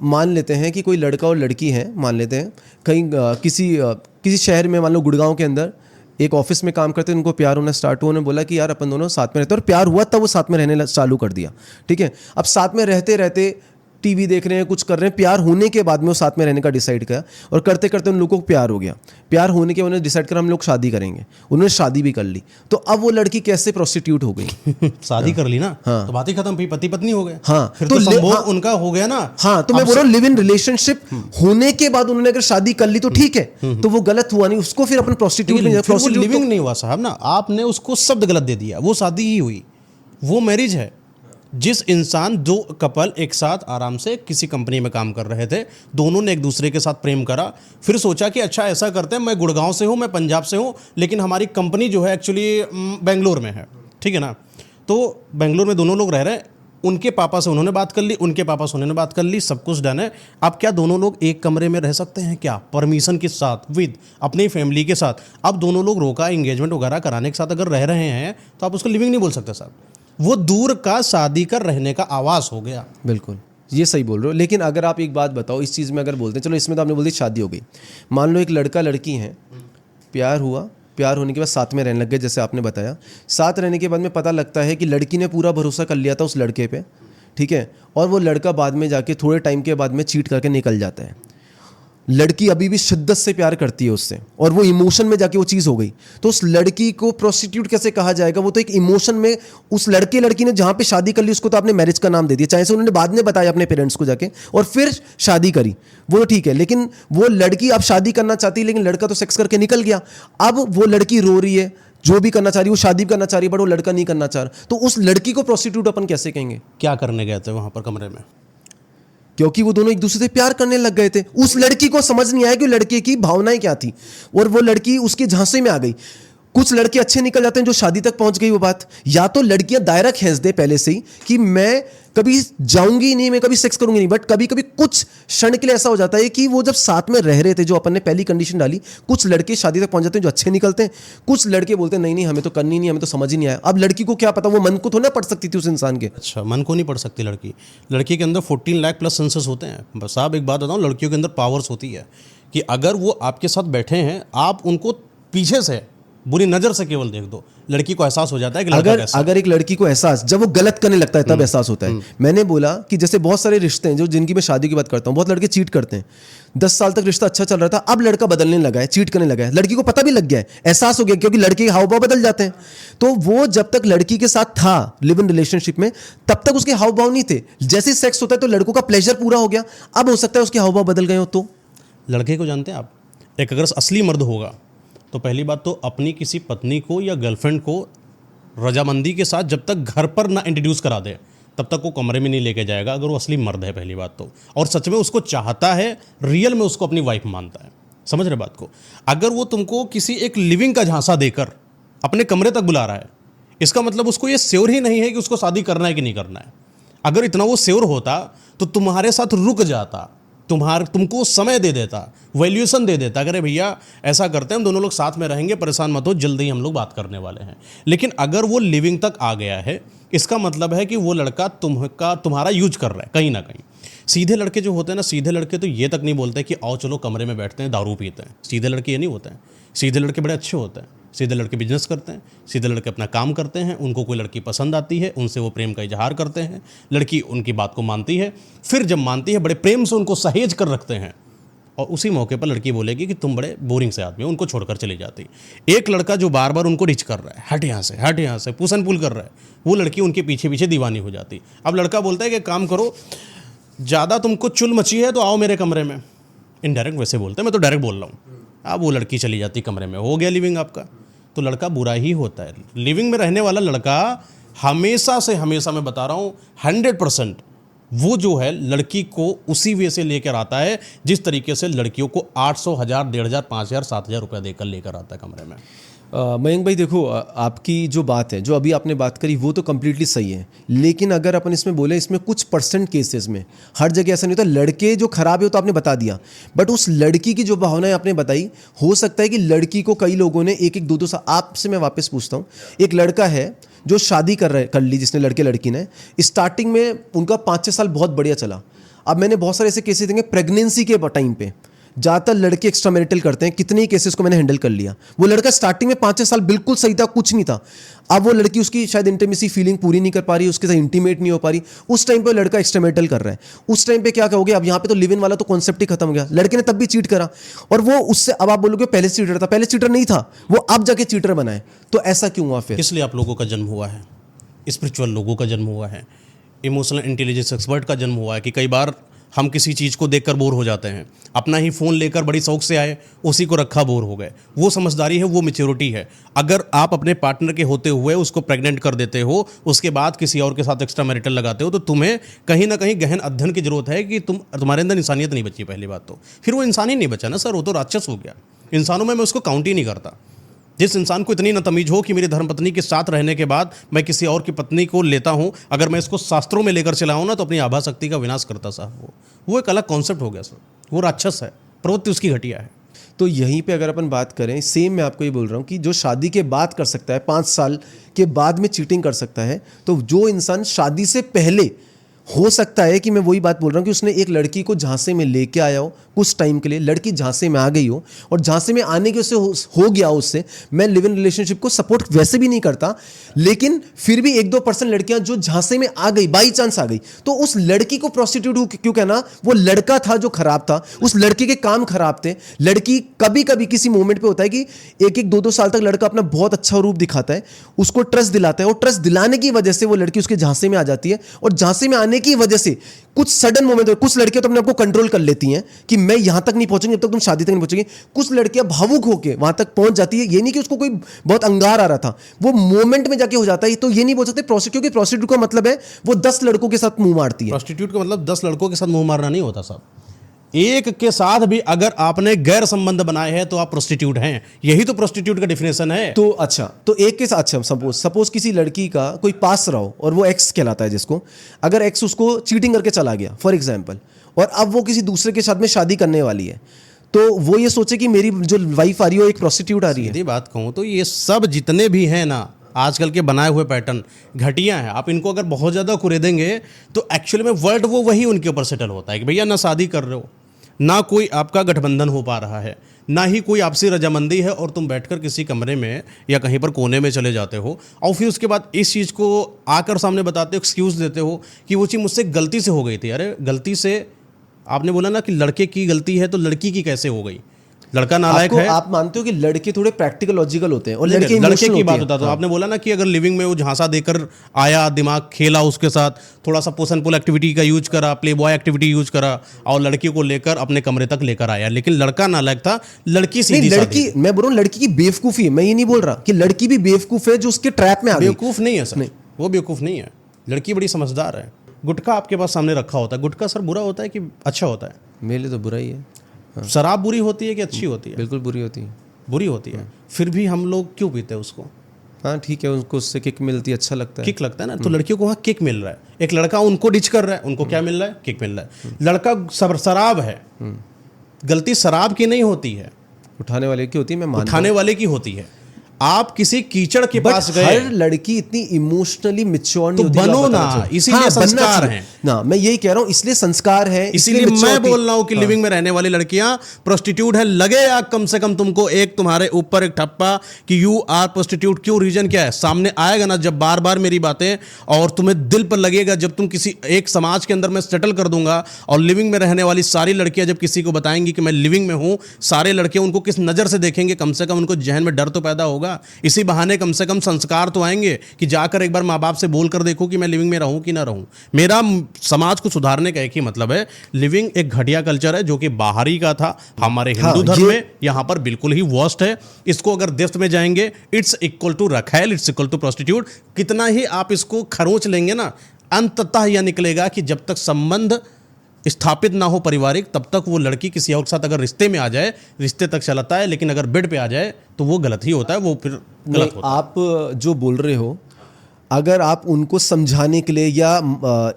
मान लेते हैं कि कोई लड़का और लड़की हैं, मान लेते हैं कहीं किसी शहर में, मान लो गुड़गांव के अंदर एक ऑफिस में काम करते हैं, उनको प्यार होना स्टार्ट हुआ, उन्होंने बोला कि यार अपन दोनों साथ में रहते हैं, और प्यार हुआ तब वो साथ में रहने चालू कर दिया, ठीक है। अब साथ में रहते रहते टीवी देख रहे हैं, कुछ कर रहे हैं, प्यार होने के बाद में वो साथ में रहने का डिसाइड किया, और करते करते उन लोगों को प्यार हो गया। प्यार होने के उन्होंने डिसाइड करा हम लोग शादी करेंगे, उन्होंने शादी भी कर ली। तो अब वो लड़की कैसे प्रोस्टिट्यूट हो गई? शादी कर ली ना, हाँ, तो बात ही खत्म, पति पत्नी हो गए। हाँ, फिर तो संभोग उनका हो गया ना। हाँ, तो मैं बोल रहा हूँ लिव इन रिलेशनशिप होने के बाद उन्होंने अगर शादी कर ली तो ठीक है, तो वो गलत हुआ नहीं, उसको फिर अपन प्रोस्टिट्यूट लिविंग नहीं हुआ साहब ना, आपने उसको शब्द गलत दे दिया, वो शादी ही हुई, वो मैरिज है। जिस इंसान, दो कपल एक साथ आराम से किसी कंपनी में काम कर रहे थे, दोनों ने एक दूसरे के साथ प्रेम करा, फिर सोचा कि अच्छा ऐसा करते हैं, मैं गुड़गांव से हूँ, मैं पंजाब से हूँ, लेकिन हमारी कंपनी जो है एक्चुअली बेंगलोर में है, ठीक है ना। तो बेंगलोर में दोनों लोग रह रहे हैं, उनके पापा से उन्होंने बात कर ली, उनके पापा से उन्होंने बात कर ली, सब कुछ डन है। अब क्या दोनों लोग एक कमरे में रह सकते हैं क्या, परमिशन के साथ, विद अपनी फैमिली के साथ? अब दोनों लोग रोका एंगेजमेंट वगैरह कराने के साथ अगर रह रहे हैं तो आप उसको लिविंग नहीं बोल सकते साहब, वो दूर का शादी कर रहने का आवास हो गया। बिल्कुल, ये सही बोल रहे हो। लेकिन अगर आप एक बात बताओ इस चीज़ में, अगर बोलते हैं, चलो इसमें तो आपने बोल दी शादी हो गई, मान लो एक लड़का लड़की हैं, प्यार हुआ, प्यार होने के बाद साथ में रहने लग गए, जैसे आपने बताया, साथ रहने के बाद में पता लगता है कि लड़की ने पूरा भरोसा कर लिया था उस लड़के पे, ठीक है, और वो लड़का बाद में जाके थोड़े टाइम के बाद में चीट करके निकल जाता है। लड़की अभी भी शिद्दत से प्यार करती है उससे, और वो इमोशन में जाके वो चीज़ हो गई, तो उस लड़की को प्रोस्टिट्यूट कैसे कहा जाएगा? वो तो एक इमोशन में, उस लड़की ने जहाँ पे शादी कर ली उसको तो आपने मैरिज का नाम दे दिया, चाहे से उन्होंने बाद में बताया अपने पेरेंट्स को जाके और फिर शादी करी, वो ठीक है, लेकिन वो लड़की अब शादी करना चाहती है, लेकिन लड़का तो सेक्स करके निकल गया। अब वो लड़की रो रही है, जो भी करना चाह रही है, वो शादी भी करना चाह रही है, बट वो लड़का नहीं करना चाह रहा, तो उस लड़की को प्रोस्टिट्यूट अपन कैसे कहेंगे? क्या करने गए थे वहाँ पर कमरे में? क्योंकि वो दोनों एक दूसरे से प्यार करने लग गए थे। उस लड़की को समझ नहीं आया कि लड़के की भावनाएं क्या थी, और वो लड़की उसके झांसे में आ गई। कुछ लड़के अच्छे निकल जाते हैं जो शादी तक पहुंच गई वो बात, या तो लड़कियां दायरा खींच दे पहले से ही कि मैं कभी जाऊंगी नहीं, मैं कभी सेक्स करूंगी नहीं, बट कभी कभी कुछ क्षण के लिए ऐसा हो जाता है कि वो जब साथ में रह रहे थे, जो अपन ने पहली कंडीशन डाली, कुछ लड़के शादी तक पहुंच जाते हैं जो अच्छे निकलते हैं, कुछ लड़के बोलते हैं नहीं नहीं हमें तो करनी नहीं, हमें तो समझ ही नहीं आया। अब लड़की को क्या पता, वो मन को थोड़ा ना पढ़ सकती थी उस इंसान के। अच्छा, मन को नहीं पढ़ सकती लड़की? लड़की के अंदर 14 लाख प्लस सेंसस होते हैं। बस आप एक बात बताऊँ, लड़कियों के अंदर पावर्स होती है कि अगर वो आपके साथ बैठे हैं, आप उनको पीछे से बुरी नज़र से केवल देख दो, लड़की को एहसास हो जाता है कि लड़का कैसा है। अगर एक लड़की को एहसास, जब वो गलत करने लगता है तब एहसास होता है। मैंने बोला कि जैसे बहुत सारे रिश्ते हैं जो, जिनकी मैं शादी की बात करता हूँ, बहुत लड़के चीट करते हैं, 10 साल तक रिश्ता अच्छा चल रहा था, अब लड़का बदलने लगा है, चीट करने लगा है, लड़की को पता भी लग गया है, एहसास हो गया, क्योंकि लड़के के हाव भाव बदल जाते हैं। तो वो जब तक लड़की के साथ था लिव इन रिलेशनशिप में, तब तक उसके हाव भाव नहीं थे। जैसे सेक्स होता है तो लड़कों का प्लेजर पूरा हो गया, अब हो सकता है उसके हाव भाव बदल गए हो। तो लड़के को जानते हैं आप, एक अगर असली मर्द होगा तो पहली बात तो अपनी किसी पत्नी को या गर्लफ्रेंड को रजामंदी के साथ जब तक घर पर ना इंट्रोड्यूस करा दे, तब तक वो कमरे में नहीं लेके जाएगा, अगर वो असली मर्द है पहली बात तो, और सच में उसको चाहता है, रियल में उसको अपनी वाइफ मानता है। समझ रहे बात को? अगर वो तुमको किसी एक लिविंग का झांसा देकर अपने कमरे तक बुला रहा है, इसका मतलब उसको ये श्योर ही नहीं है कि उसको शादी करना है कि नहीं करना है। अगर इतना वो श्योर होता तो तुम्हारे साथ रुक जाता, तुमको समय दे देता, वैल्यूएशन दे देता, अरे भैया ऐसा करते हैं, हम दोनों लोग साथ में रहेंगे, परेशान मत हो, जल्दी ही हम लोग बात करने वाले हैं। लेकिन अगर वो लिविंग तक आ गया है, इसका मतलब है कि वो लड़का तुम्हारा यूज कर रहा है कहीं ना कहीं। सीधे लड़के जो होते हैं ना, सीधे लड़के तो ये तक नहीं बोलते कि आओ चलो कमरे में बैठते हैं, दारू पीते हैं। सीधे लड़के ये नहीं होते हैं। सीधे लड़के बड़े अच्छे होते हैं। सीधे लड़के बिजनेस करते हैं, सीधे लड़के अपना काम करते हैं, उनको कोई लड़की पसंद आती है, उनसे वो प्रेम का इजहार करते हैं, लड़की उनकी बात को मानती है, फिर जब मानती है बड़े प्रेम से उनको सहेज कर रखते हैं, और उसी मौके पर लड़की बोलेगी कि तुम बड़े बोरिंग से आदमी हो, उनको छोड़कर चली जाती। एक लड़का जो बार बार उनको रिच कर रहा है, हट यहाँ से पुश एंड पुल कर रहा है, वो लड़की उनके पीछे पीछे दीवानी हो जाती। अब लड़का बोलता है कि काम करो, ज़्यादा तुमको चुल मची है तो आओ मेरे कमरे में। इनडायरेक्ट वैसे बोलते हैं, मैं तो डायरेक्ट बोल रहा हूँ। अब वो लड़की चली जाती कमरे में, हो गया लिविंग आपका। तो लड़का बुरा ही होता है। लिविंग में रहने वाला लड़का हमेशा से, हमेशा मैं बता रहा हूँ 100%, वो जो है लड़की को उसी वे से लेकर आता है जिस तरीके से लड़कियों को 800, 1000, 1500, 5000, 7000 रुपया देकर लेकर आता है कमरे में। मयंक भाई देखो, आपकी जो बात है, जो अभी आपने बात करी, वो तो कम्प्लीटली सही है, लेकिन अगर अपन इसमें बोले, इसमें कुछ % केसेस में, हर जगह ऐसा नहीं होता। लड़के जो खराब है वो तो आपने बता दिया, बट उस लड़की की जो भावनाएं आपने बताई, हो सकता है कि लड़की को कई लोगों ने 1-1, 2-2 साल, आपसे मैं वापस पूछता हूँ, एक लड़का है जो शादी कर ली, जिसने लड़के लड़की ने, स्टार्टिंग में उनका 5-6 साल बहुत बढ़िया चला। अब मैंने बहुत सारे ऐसे केसेस देंगे प्रेगनेंसी के टाइम पे, ज़्यादातर लड़के एक्स्ट्रा मैरिटल करते हैं, कितने ही केसेस को मैंने हैंडल कर लिया। वो लड़का स्टार्टिंग में 5-6 साल बिल्कुल सही था, कुछ नहीं था, अब वो लड़की उसकी शायद इंटीमेसी फीलिंग पूरी नहीं कर पा रही, उसके साथ इंटीमेट नहीं हो पा रही, उस टाइम पे लड़का एक्स्ट्रा मैरिटल कर रहा है। उस टाइम पे क्या कहोगे? अब यहाँ पे तो लिव इन वाला तो कॉन्सेप्ट ही खत्म हो गया। लड़के ने तब भी चीट करा, और वो उससे, अब आप बोलोगे पहले चीटर था, पहले चीटर नहीं था वो, अब जाके चीटर बना है। तो ऐसा क्यों हुआ फिर? इसलिए आप लोगों का जन्म हुआ है, स्पिरिचुअल लोगों का जन्म हुआ है, इमोशनल इंटेलिजेंस एक्सपर्ट का जन्म हुआ है, कि कई बार हम किसी चीज़ को देखकर बोर हो जाते हैं, अपना ही फ़ोन लेकर बड़ी शौक से आए, उसी को रखा बोर हो गए। वो समझदारी है, वो मैच्योरिटी है। अगर आप अपने पार्टनर के होते हुए उसको प्रेग्नेंट कर देते हो, उसके बाद किसी और के साथ एक्स्ट्रा मैरिटल लगाते हो, तो तुम्हें कहीं ना कहीं गहन अध्ययन की जरूरत है कि तुम्हारे अंदर इंसानियत नहीं बची। पहली बात तो फिर वो इंसान ही नहीं बचा ना सर, वो तो राक्षस हो गया। इंसानों में मैं उसको काउंट ही नहीं करता। जिस इंसान को इतनी न तमीज हो कि मेरी धर्मपत्नी के साथ रहने के बाद मैं किसी और की पत्नी को लेता हूं, अगर मैं इसको शास्त्रों में लेकर चलाऊं ना, तो अपनी आभा शक्ति का विनाश करता साहब। वो एक अलग कॉन्सेप्ट हो गया सर, वो राक्षस है, प्रवृत्ति उसकी घटिया है। तो यहीं पे अगर अपन बात करें, सेम मैं आपको ये बोल रहा हूँ कि जो शादी के बाद कर सकता है, 5 साल के बाद में चीटिंग कर सकता है, तो जो इंसान शादी से पहले हो सकता है कि मैं वही बात बोल रहा हूँ कि उसने एक लड़की को झांसे में लेके आया हो कुछ टाइम के लिए, लड़की झांसे में आ गई हो और झांसे में आने के उससे हो गया उससे। मैं लिव इन रिलेशनशिप को सपोर्ट वैसे भी नहीं करता, लेकिन फिर भी 1-2% लड़कियां जो झांसे में आ गई, बाई चांस आ गई, तो उस लड़की को प्रोस्टिट्यूट क्यों कहना? वो लड़का था जो खराब था, उस लड़के के काम खराब थे। लड़की कभी कभी किसी मोमेंट पे होता है कि 1-2 साल तक लड़का अपना बहुत अच्छा रूप दिखाता है, उसको ट्रस्ट दिलाता है, और ट्रस्ट दिलाने की वजह से वो लड़की उसके झांसे में आ जाती है, और झांसे में आने की वजह से कुछ सडन मोमेंट, कुछ लड़कियां तो अपने आपको कंट्रोल कर लेती हैं कि मैं यहां तक नहीं पहुंचूंगी जब तक तुम शादी तक नहीं पहुंचोगी। कुछ लड़कियां भावुक होकर वहां तक पहुंच जाती है। ये नहीं कि उसको कोई बहुत अंगार आ रहा था, वो मोमेंट में जाके हो जाता है। तो ये नहीं बोल सकते प्रोस्टिट्यूट, क्योंकि प्रोस्टिट्यूट का मतलब है वो 10 लड़कों के साथ मुंह मारती है। प्रोस्टिट्यूट का मतलब 10 लड़कों के साथ मुंह मारना नहीं होता साहब। एक के साथ भी अगर आपने गैर संबंध बनाए हैं तो आप प्रोस्टिट्यूट हैं। यही तो प्रोस्टिट्यूट का डिफिनेशन है। तो अच्छा, तो एक के साथ, अच्छा सपोज किसी लड़की का कोई पास रहा हो और वो एक्स कहलाता है जिसको, अगर एक्स उसको चीटिंग करके चला गया फॉर एग्जांपल, और अब वो किसी दूसरे के साथ में शादी करने वाली है, तो वो ये सोचे कि मेरी जो वाइफ आ रही है वो एक प्रोस्टिट्यूट आ रही है। सीधी बात कहूँ तो ये सब जितने भी हैं ना आजकल के बनाए हुए पैटर्न घटिया हैं। आप इनको अगर बहुत ज़्यादा कुरेदेंगे तो एक्चुअली में वर्ल्ड वो वही उनके ऊपर सेटल होता है कि भैया ना शादी कर रहे हो, ना कोई आपका गठबंधन हो पा रहा है, ना ही कोई आपसी रजामंदी है, और तुम बैठकर किसी कमरे में या कहीं पर कोने में चले जाते हो और फिर उसके बाद इस चीज़ को आकर सामने बताते हो, एक्सक्यूज़ देते हो कि वो चीज़ मुझसे गलती से हो गई थी। अरे गलती से, आपने बोला ना कि लड़के की गलती है, तो लड़की की कैसे हो गई? लड़का नालायक है। आप मानते हो कि लड़के थोड़े प्रैक्टिकल लॉजिकल होते हैं और लड़के की बात होता है। तो आपने बोला ना कि अगर लिविंग में वो झांसा देकर आया, दिमाग खेला उसके साथ, थोड़ा सा पुश एंड पुल एक्टिविटी का यूज करा, प्ले बॉय एक्टिविटी यूज करा और लड़की को लेकर अपने कमरे तक लेकर आया, लेकिन लड़का नालायक था, लड़की सीधी लड़की, मैं बोल रहा हूँ लड़की की बेवकूफी है। मैं ये नहीं बोल रहा कि लड़की भी बेवकूफ है जो उसके ट्रैप में आ गई। बेवकूफ नहीं है सर, वो बेवकूफ नहीं है, लड़की बड़ी समझदार है। गुटखा आपके पास सामने रखा होता है, गुटखा सर बुरा होता है कि अच्छा होता है? मेरे लिए तो बुरा ही है। शराब बुरी होती है कि अच्छी होती है? बिल्कुल बुरी होती है। बुरी होती है, फिर भी हम लोग क्यों पीते हैं उसको? हाँ ठीक है, उनको उससे किक मिलती है, अच्छा लगता है, किक लगता है ना। तो लड़कियों को वहाँ किक मिल रहा है, एक लड़का उनको डिच कर रहा है, उनको क्या मिल रहा है? किक मिल रहा है। लड़का शराब है, गलती शराब की नहीं होती है, उठाने वाले की होती है। मैं मानता हूं। उठाने वाले की होती है। आप किसी कीचड़ के But पास गए, हर लड़की इतनी इमोशनली मैच्योर नहीं तो होती, बनो आप ना, बताना चाहिए। इसीलिए हाँ, बनना संस्कार चाहिए। हैं ना, मैं यही कह रहा हूँ, इसलिए संस्कार है, इसीलिए मैं बोल रहा हूं कि लिविंग में रहने वाली लड़कियां प्रोस्टिट्यूट है। लगे या कम से कम तुमको एक तुम्हारे ऊपर एक ठप्पा कि यू आर प्रोस्टिट्यूट, क्यों, रीजन क्या है, सामने आएगा ना जब बार बार मेरी बातें, और तुम्हें दिल पर लगेगा जब तुम किसी एक समाज के अंदर मैं सेटल कर दूंगा और लिविंग में रहने वाली सारी लड़कियां जब किसी को बताएंगी कि मैं लिविंग में हूं, सारे लड़के उनको किस नज़र से देखेंगे? कम से कम उनको जहन में डर तो पैदा होगा। इसी बहाने कम से कम संस्कार तो आएंगे कि जाकर एक बार माँ बाप से बोल कर देखो कि मैं लिविंग में रहूं कि ना रहूं। मेरा समाज को सुधारने का एक ही मतलब है, लिविंग एक घटिया कल्चर है जो कि बाहरी का था, हमारे हिंदू धर्म में यहां पर बिल्कुल ही वर्स्ट है। इसको अगर डेप्थ में जाएंगे, इट्स इक्वल टू रखैल, इट्स इक्वल टू प्रोस्टिट्यूट। कितना ही आप इसको खरोंच लेंगे ना, अंततः यह निकलेगा कि जब तक संबंध स्थापित ना हो पारिवारिक, तब तक वो लड़की किसी और के साथ अगर रिश्ते में आ जाए, रिश्ते तक चलाता है, लेकिन अगर बेड पे आ जाए तो वो गलत ही होता है, वो फिर गलत होता है। आप जो बोल रहे हो, अगर आप उनको समझाने के लिए या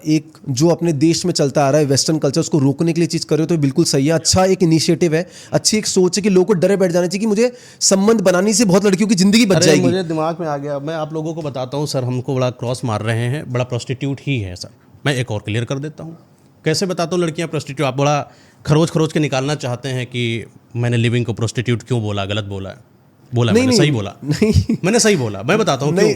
एक जो अपने देश में चलता आ रहा है वेस्टर्न कल्चर, उसको रोकने के लिए चीज़ कर रहे हो तो बिल्कुल सही है। अच्छा एक इनिशिएटिव है, अच्छी एक सोच है कि लोगों को डरे बैठ जाना चाहिए कि मुझे संबंध बनाने से बहुत लड़कियों की जिंदगी बच जाएगी। मुझे दिमाग में आ गया, मैं आप लोगों को बताता हूँ सर, हमको बड़ा क्रॉस मार रहे हैं, बड़ा प्रोस्टिट्यूट ही है सर। मैं एक और क्लियर कर देता हूँ, कैसे बताता हूँ लड़कियाँ प्रोस्टिट्यूट। आप बड़ा खरोच के निकालना चाहते हैं कि मैंने लिविंग को प्रोस्टिट्यूट क्यों बोला, गलत बोला है। बोला नहीं, मैंने सही बोला नहीं, मैंने सही बोला, मैं बताता हूँ नहीं।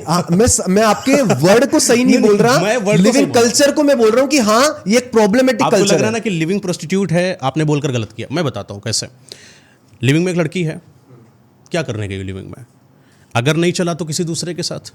मैं आपके वर्ड को सही नहीं बोल रहा, लिविंग कल्चर को मैं बोल रहा हूँ कि हाँ ये एक प्रॉब्लमेटिक कल्चर है। लग रहा है ना कि लिविंग प्रोस्टिट्यूट है, आपने बोलकर गलत किया। मैं बताता हूँ कैसे। लिविंग में एक लड़की है, क्या करने गई लिविंग में? अगर नहीं चला तो किसी दूसरे के साथ।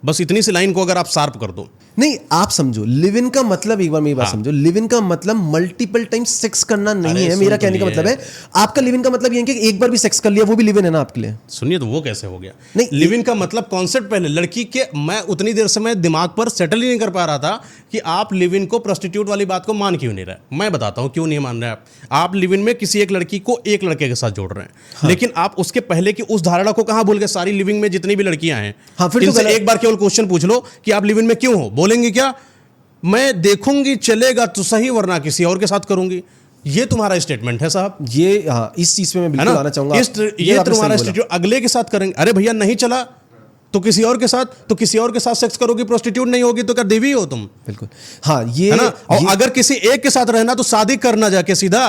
बस इतनी सी लाइन को अगर आप शार्प कर दो, नहीं, आप समझो लिव इन का मतलब, एक बार मेरी बात समझो, लिव इन का मतलब मल्टीपल टाइम सेक्स करना नहीं है। मेरा कहने का मतलब है, आपका लिव इन का मतलब ये है कि एक बार भी सेक्स कर लिया वो भी लिव इन है ना आपके लिए? सुनिए, तो वो कैसे हो गया? नहीं, लिव इन का मतलब कॉन्सेप्ट पहले लड़की के, मैं उतनी देर से मैं दिमाग पर सेटल ही नहीं कर पा रहा था कि आप लिव इन को प्रोस्टिट्यूट वाली बात को मान क्यों नहीं रहे। मैं बताता हूं क्यों नहीं मान रहे आप लिव इन में किसी एक लड़की को एक लड़के के साथ जोड़ रहे हैं, लेकिन आप उसके पहले की उस धारणा को कहां भूल गए? सारी लिविंग में जितनी भी लड़कियां हैं, फिर तो इनसे एक बार केवल क्वेश्चन पूछ लो कि आप लिव इन में क्यों हो, बोलेंगे क्या? मैं देखूंगी चलेगा तो सही, वरना किसी और के साथ करूंगी। ये तुम्हारा स्टेटमेंट है साहब। ये इस चीज पे मैं बिल्कुल आना चाहूंगा। ये तुम्हारा स्टेटमेंट, अगले के साथ करेंगे। अरे भैया नहीं चला तो किसी और के साथ, तो किसी और के साथ सेक्स करोगी, प्रोस्टिट्यूट नहीं होगी तो क्या देवी हो तुम? बिल्कुल, हाँ, ये है ना। और अगर किसी एक के साथ रहना तो शादी करना जाके सीधा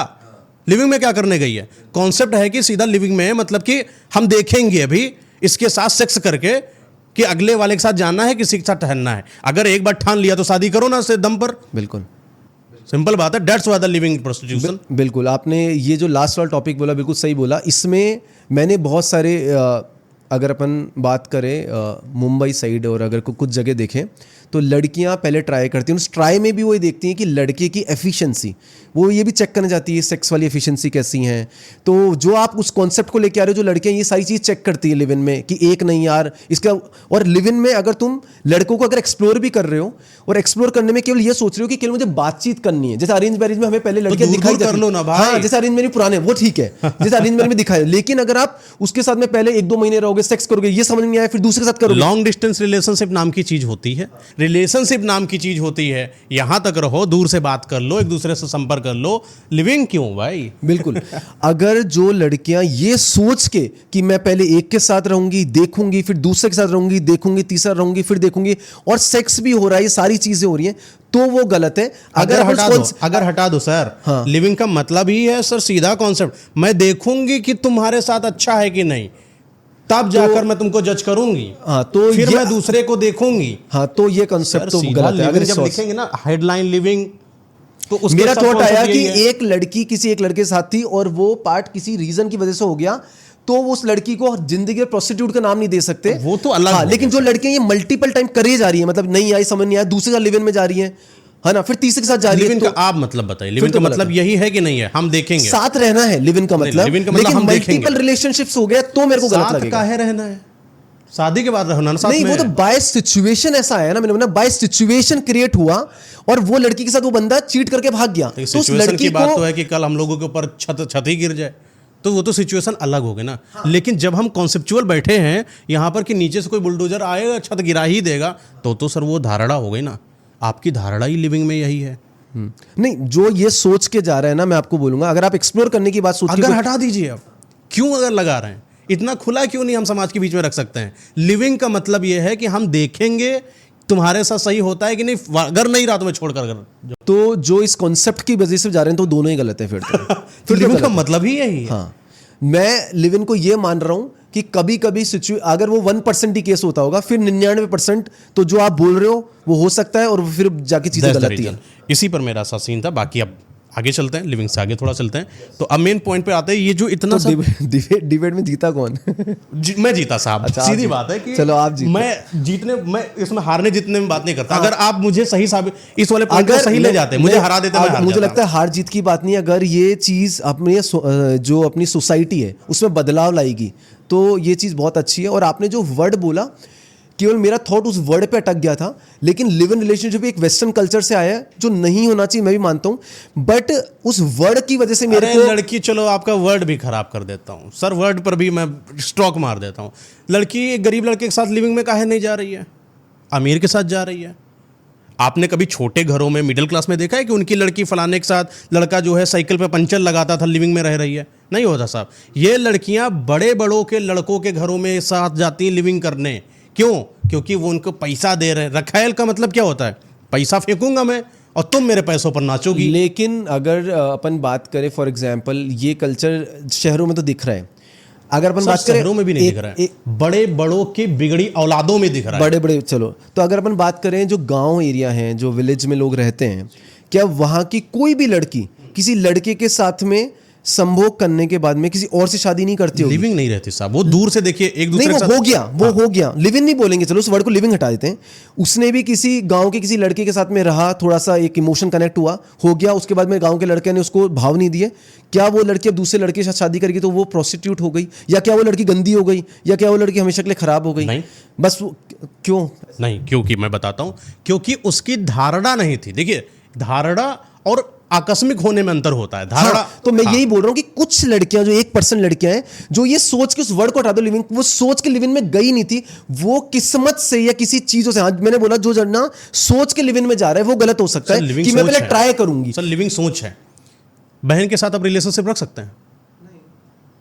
लिविंग में क्या करने गई है? कॉन्सेप्ट है कि सीधा लिविंग में मतलब कि हम देखेंगे अभी इसके साथ सेक्स करके कि अगले वाले के साथ जाना है, किसी के साथ ठहरना है। अगर एक बार ठान लिया तो शादी करो ना, से दम पर। बिल्कुल सिंपल बात है। That's why the living prostitution. बिल्कुल, आपने ये जो लास्ट वाला टॉपिक बोला बिल्कुल सही बोला। इसमें मैंने बहुत सारे अगर अपन बात करें मुंबई साइड और अगर कुछ जगह देखें तो लड़कियां पहले ट्राई करती हैं। उस ट्राई में भी वो ये देखती हैं कि लड़के की एफिशिएंसी, वो ये भी चेक करना चाहती है सेक्स वाली एफिशिएंसी कैसी हैं। तो जो आप उस कॉन्सेप्ट को लेके आ रहे हो, जो लड़कियां ये सारी चीज़ चेक करती है लिव इन में कि एक नहीं यार इसका। और लिव इन में अगर तुम लड़कों को अगर एक्सप्लोर भी कर रहे हो और एक्सप्लोर करने में केवल ये सोच रहे हो कि केवल मुझे बातचीत करनी है, जैसे अरेंज मैरिज में हमें पहले लड़कियां दिखाई कर लो ना भाई। हाँ, जैसे अरेंज मैरिज पुराने वो ठीक है, जैसे अरेंज मैरिज में दिखाया। लेकिन अगर आप उसके साथ में पहले 1-2 महीने रहोगे, सेक्स करोगे, ये समझ नहीं आया, फिर दूसरे के साथ करोगे। लॉन्ग डिस्टेंस रिलेशनशिप नाम की चीज होती है, रिलेशनशिप नाम की चीज होती है। यहां तक रहो, दूर से बात कर लो, एक दूसरे से संपर्क कर लो। लिविंग क्यों भाई? बिल्कुल। अगर जो लड़कियां ये सोच के कि मैं पहले एक के साथ रहूंगी, देखूंगी, फिर दूसरे के साथ रहूंगी, देखूंगी, तीसरा रहूंगी, फिर देखूंगी, और सेक्स भी हो रहा है, ये सारी चीजें हो रही हैं, तो वो गलत है। अगर हटा दो सर। हाँ। लिविंग का मतलब ही है सर सीधा कॉन्सेप्ट, मैं देखूंगी कि तुम्हारे साथ अच्छा है कि नहीं, तब जाकर मैं तुमको जज करूंगी। हाँ, तो फिर मैं दूसरे को देखूंगी। हाँ, तो ये कॉन्सेप्ट तो गलत है। अगर जब लिखेंगे ना हेडलाइन लिविंग, तो मेरा थॉट आया कि एक लड़की किसी एक लड़के के साथ थी और वो पार्ट किसी रीजन की वजह से हो गया, तो उस लड़की को जिंदगी में प्रोस्टिट्यूट का नाम नहीं दे सकते, वो तो अलग। हाँ, लेकिन जो लड़कियां ये मल्टीपल टाइम करे जा रही है, मतलब नहीं आई, समझ नहीं आया, दूसरे का लिव इन में जा रही है, है ना, फिर तीसरे के साथ जा रही है। लिव इन का आप मतलब बताइए, लिव इन का मतलब यही है कि नहीं है? हम देखेंगे, साथ रहना है लिव इन का मतलब, लेकिन मल्टीपल रिलेशनशिप्स हो गया तो मेरे को गलत लगेगा। काहे रहना है? शादी के बाद रहना ना साथ में। नहीं, वो तो बाय सिचुएशन ऐसा है ना, मैंने बोला बाय सिचुएशन क्रिएट हुआ और वो लड़की के साथ वो बंदा चीट करके भाग गया। तो उस लड़की की बात तो है कि कल हम लोगों के ऊपर छत ही गिर जाए, तो वो तो सिचुएशन अलग हो गई ना। हाँ। लेकिन जब हम कॉन्सेप्चुअल बैठे हैं यहाँ पर कि नीचे से कोई बुलडोजर आएगा छत गिरा ही देगा, तो सर वो धारणा हो गई ना। आपकी धारणा ही लिविंग में यही है। नहीं, जो ये सोच के जा रहा है ना, मैं आपको बोलूंगा, अगर आप एक्सप्लोर करने की बात सोचिए, अगर हटा दीजिए आप, क्यों अगर लगा रहे हैं, इतना खुला क्यों नहीं हम समाज के बीच में रख सकते हैं? लिविंग का मतलब यह है कि हम देखेंगे तुम्हारे साथ सही होता है कि नहीं, अगर नहीं रहा तो मैं छोड़ कर। तो जो इस कॉन्सेप्ट की वजह से जा रहे हैं तो दोनों ही गलत है फिर तो। तो लिविंग का मतलब ही यही है। हाँ, मैं लिव इन को ये मान रहा हूं कि कभी कभी अगर वो 1% ही केस होता होगा, फिर 99% तो जो आप बोल रहे हो वो हो सकता है और फिर जाके चीजें गलत है। इसी पर मेरा सा सीन था। बाकी अब आगे चलते हैं, लिविंग से आगे थोड़ा चलते हैं। तो अब मेन पॉइंट पे आते हैं, ये जो इतना तो डिबेट में जीता कौन? मैं जीता साहब। अच्छा, सीधी बात है कि चलो आप जीते। मैं इसमें हारने जीतने में बात नहीं करता। अगर आप मुझे सही साबित इस वाले पॉइंट को सही ले जाते, मुझे हरा देते, मैं हार मुझे लगता है हार जीत की बात नहीं। अगर ये चीज अपने जो अपनी सोसाइटी है उसमें बदलाव लाएगी तो ये चीज बहुत अच्छी है। और आपने जो वर्ड बोला, केवल मेरा थॉट उस वर्ड पे अटक गया था, लेकिन लिव इन रिलेशनशिप एक वेस्टर्न कल्चर से आया है जो नहीं होना चाहिए, मैं भी मानता हूं, बट उस वर्ड की वजह से मेरे को लड़की, चलो आपका वर्ड भी खराब कर देता हूं सर, वर्ड पर भी मैं स्ट्रोक मार देता हूं। लड़की गरीब लड़के के साथ लिविंग में काहे नहीं जा रही है, अमीर के साथ जा रही है? आपने कभी छोटे घरों में मिडिल क्लास में देखा है कि उनकी लड़की फलाने के साथ लड़का जो है साइकिल पे पंचर लगाता था लिविंग में रह रही है? नहीं होता साहब। ये लड़कियां बड़े बड़ों के लड़कों के घरों में साथ जाती हैं लिविंग करने। क्यों? क्योंकि वो उनको पैसा दे रहे हैं। रखायल का मतलब क्या होता है? पैसा फेंकूंगा मैं और तुम मेरे पैसों पर नाचोगी। लेकिन अगर अपन बात करें, फॉर एग्जांपल, ये कल्चर शहरों में तो दिख रहा है। अगर अपन बात करें, शहरों में भी नहीं दिख रहा है, बड़े बड़ों की बिगड़ी औलादों में दिख रहा है। बड़े बड़े, चलो तो अगर अपन बात करें जो गांव एरिया हैं, जो विलेज में लोग रहते हैं, क्या वहाँ की कोई भी लड़की किसी लड़के के साथ में संभोग करने के बाद में किसी और से शादी नहीं करती होगी। लिविंग नहीं रहती साहब, वो दूर से देखिए एक दूसरे नहीं, के वो साथ। हो गया, वो हो गया, लिविंग नहीं बोलेंगे, चलो उस वर्ड को लिविंग हटा देते हैं। उसने भी किसी गांव के किसी लड़के के साथ में रहा, थोड़ा सा एक इमोशन कनेक्ट हुआ, हो गया, उसके बाद में गांव के लड़के ने उसको भाव नहीं दिए, क्या वो लड़की अब दूसरे लड़के के साथ शादी करेगी तो वो प्रोस्टिट्यूट हो गई? या क्या वो लड़की गंदी हो गई? या क्या वो लड़की हमेशा के लिए खराब हो गई? नहीं। बस क्यों? नहीं, क्योंकि मैं बताता हूं, क्योंकि उसकी धारणा नहीं थी। देखिए, धारणा और आकस्मिक होने में अंतर होता है। धारणा तो मैं यही बोल रहा हूं कि कुछ लड़कियां, जो 1% लड़कियां हैं, जो ये सोच के, उस वर्ड को हटा दो लिविंग, वो सोच के लिविंग में गई नहीं थी, वो किस्मत से या किसी चीजों से, आज मैंने बोला जो जड़ना सोच के लिविंग में जा रहा है वो गलत हो सकता है कि मैं पहले ट्राई करूंगी। सर, लिविंग सोच है। बहन के साथ आप रिलेशनशिप रख सकते हैं?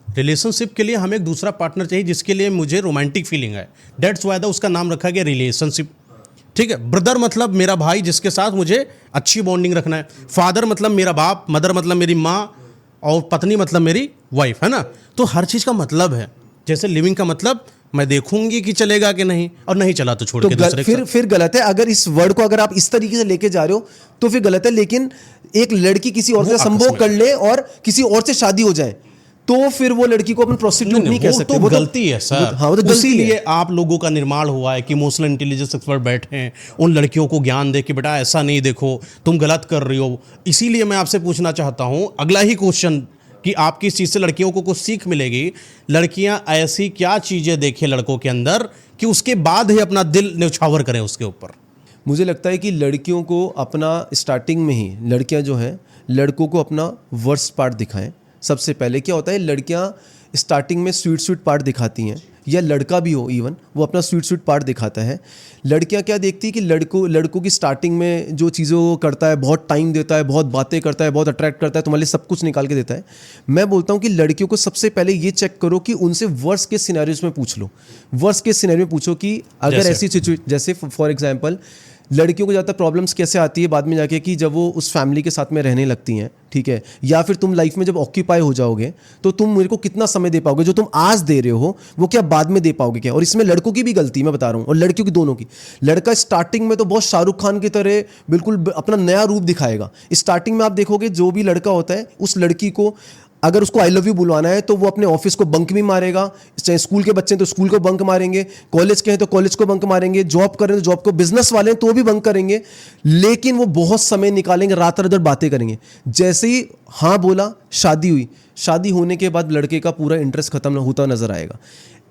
रिलेशनशिप के लिए हमें एक दूसरा पार्टनर चाहिए जिसके लिए मुझे रोमांटिक फीलिंग है। डेट्स वाई उसका नाम रखा गया रिलेशनशिप। ठीक है, ब्रदर मतलब मेरा भाई जिसके साथ मुझे अच्छी बॉन्डिंग रखना है। फादर मतलब मेरा बाप, मदर मतलब मेरी माँ, और पत्नी मतलब मेरी वाइफ, है ना। तो हर चीज़ का मतलब है। जैसे लिविंग का मतलब मैं देखूंगी कि चलेगा कि नहीं, और नहीं चला तो छोड़ के दूसरे के साथ। फिर गलत है। अगर इस वर्ड को अगर आप इस तरीके से लेके जा रहे हो तो फिर गलत है। लेकिन एक लड़की किसी और से संभोग कर ले और किसी और से शादी हो जाए तो फिर वो लड़की को अपन प्रोस्टिट्यूट नहीं कह सकते। वो गलती है सर। हाँ, वो तो गलती इसीलिए है। आप लोगों का निर्माण हुआ है कि इमोशनल इंटेलिजेंस एक्सपर्ट बैठे हैं, उन लड़कियों को ज्ञान दे कि बेटा ऐसा नहीं, देखो तुम गलत कर रही हो। इसीलिए मैं आपसे पूछना चाहता हूं अगला ही क्वेश्चन कि आपकी इस चीज़ से लड़कियों को कुछ सीख मिलेगी। लड़कियां ऐसी क्या चीज़ें देखें लड़कों के अंदर कि उसके बाद ही अपना दिल न्यौछावर करें उसके ऊपर? मुझे लगता है कि लड़कियों को अपना स्टार्टिंग में ही, लड़कियां जो हैं लड़कों को अपना वर्स्ट पार्ट दिखाएं। सबसे पहले क्या होता है, लड़कियां स्टार्टिंग में स्वीट स्वीट पार्ट दिखाती हैं, या लड़का भी हो इवन, वो अपना स्वीट स्वीट पार्ट दिखाता है। लड़कियां क्या देखती है कि लड़कों की स्टार्टिंग में जो चीज़ों को करता है, बहुत टाइम देता है, बहुत बातें करता है, बहुत अट्रैक्ट करता है, तुम्हारे लिए सब कुछ निकाल के देता है। मैं बोलता हूं कि लड़कियों को सबसे पहले ये चेक करो कि उनसे वर्स्ट केस सिनेरियोज में पूछ लो। वर्स्ट केस सिनेरियो में पूछो कि अगर ऐसी सिचुएशन, जैसे फॉर एग्जाम्पल लड़कियों को ज़्यादातर प्रॉब्लम्स कैसे आती है बाद में जाके कि जब वो उस फैमिली के साथ में रहने लगती हैं, ठीक है, या फिर तुम लाइफ में जब ऑक्यूपाई हो जाओगे तो तुम मेरे को कितना समय दे पाओगे? जो तुम आज दे रहे हो वो क्या बाद में दे पाओगे क्या? और इसमें लड़कों की भी गलती मैं बता रहा हूँ और लड़कियों की, दोनों की। लड़का स्टार्टिंग में तो बहुत शाहरुख खान की तरह बिल्कुल अपना नया रूप दिखाएगा। स्टार्टिंग में आप देखोगे जो भी लड़का होता है, उस लड़की को अगर उसको आई लव यू बुलवाना है तो वो अपने ऑफिस को बंक भी मारेगा, चाहे स्कूल के बच्चे हैं तो स्कूल को बंक मारेंगे, कॉलेज के हैं तो कॉलेज को बंक मारेंगे, जॉब कर रहे हैं तो जॉब को, बिजनेस वाले हैं तो भी बंक करेंगे, लेकिन वो बहुत समय निकालेंगे, रात रात बातें करेंगे। जैसे ही हाँ बोला, शादी हुई, शादी होने के बाद लड़के का पूरा इंटरेस्ट खत्म होता नजर आएगा।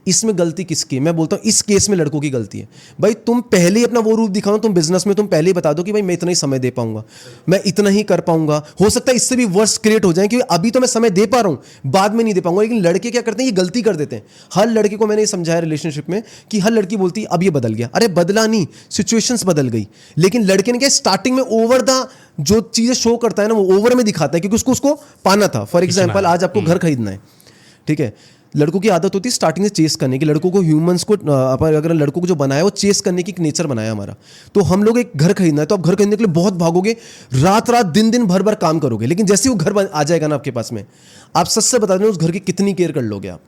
इसमें गलती किसकी? मैं बोलता हूँ इस केस में लड़कों की गलती है। भाई तुम पहले ही अपना वो रूप दिखाओ, तुम बिजनेस में तुम पहले ही बता दो कि भाई मैं इतना ही समय दे पाऊंगा, मैं इतना ही कर पाऊंगा। हो सकता है इससे भी वर्स्ट क्रिएट हो जाए, क्योंकि अभी तो मैं समय दे पा रहा हूं, बाद में नहीं दे पाऊंगा। लेकिन लड़के क्या करते हैं, ये गलती कर देते हैं। हर लड़के को मैंने ये समझाया रिलेशनशिप में कि हर लड़की बोलती है अब ये बदल गया। अरे बदला नहीं, सिचुएशंस बदल गई। लेकिन लड़के ने क्या, स्टार्टिंग में ओवर द जो चीजें शो करता है ना, वो ओवर में दिखाता है क्योंकि उसको पाना था। फॉर एग्जाम्पल आज आपको घर खरीदना है, ठीक है, लड़कों की आदत होती है स्टार्टिंग से चेस करने की। लड़कों को, ह्यूमंस को, अगर लड़कों को जो बनाया वो चेस करने की एक नेचर बनाया हमारा। तो हम लोग एक घर खरीदना है तो आप घर खरीदने के लिए बहुत भागोगे, रात रात दिन दिन भर भर काम करोगे। लेकिन जैसे ही वो घर आ जाएगा ना आपके पास में, आप सच से बता दें उस घर की कितनी केयर कर लोगे, आप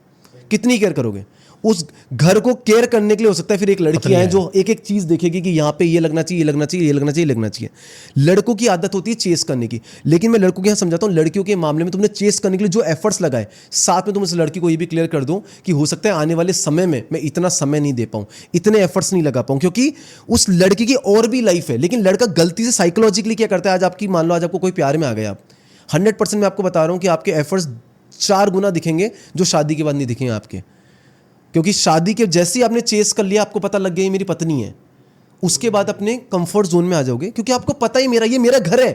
कितनी केयर करोगे उस घर को? केयर करने के लिए हो सकता है फिर एक लड़की है जो एक एक चीज देखेगी कि यहाँ पे ये लगना चाहिए, ये लगना चाहिए, ये लगना चाहिए, लगना चाहिए। लड़कों की आदत होती है चेस करने की। लेकिन मैं लड़कों के यहाँ समझाता हूँ, लड़कियों के मामले में तुमने चेस करने के लिए जो एफर्ट्स लगाए, साथ में तुम उस लड़की को ये भी क्लियर कर दो कि हो सकता है आने वाले समय में मैं इतना समय नहीं दे पाऊँ, इतने एफर्ट्स नहीं लगा पाऊँ, क्योंकि उस लड़की की और भी लाइफ है। लेकिन लड़का गलती से साइकोलॉजिकली क्या करता है, आज आपकी मान लो आज आपको कोई प्यार में आ गया, आप 100% मैं आपको बता रहा हूँ कि आपके एफर्ट्स 4 गुना दिखेंगे जो शादी के बाद नहीं दिखेंगे आपके। क्योंकि शादी के जैसे ही आपने चेस कर लिया, आपको पता लग गया ये मेरी पत्नी है, उसके बाद अपने कंफर्ट जोन में आ जाओगे, क्योंकि आपको पता ही ये मेरा घर है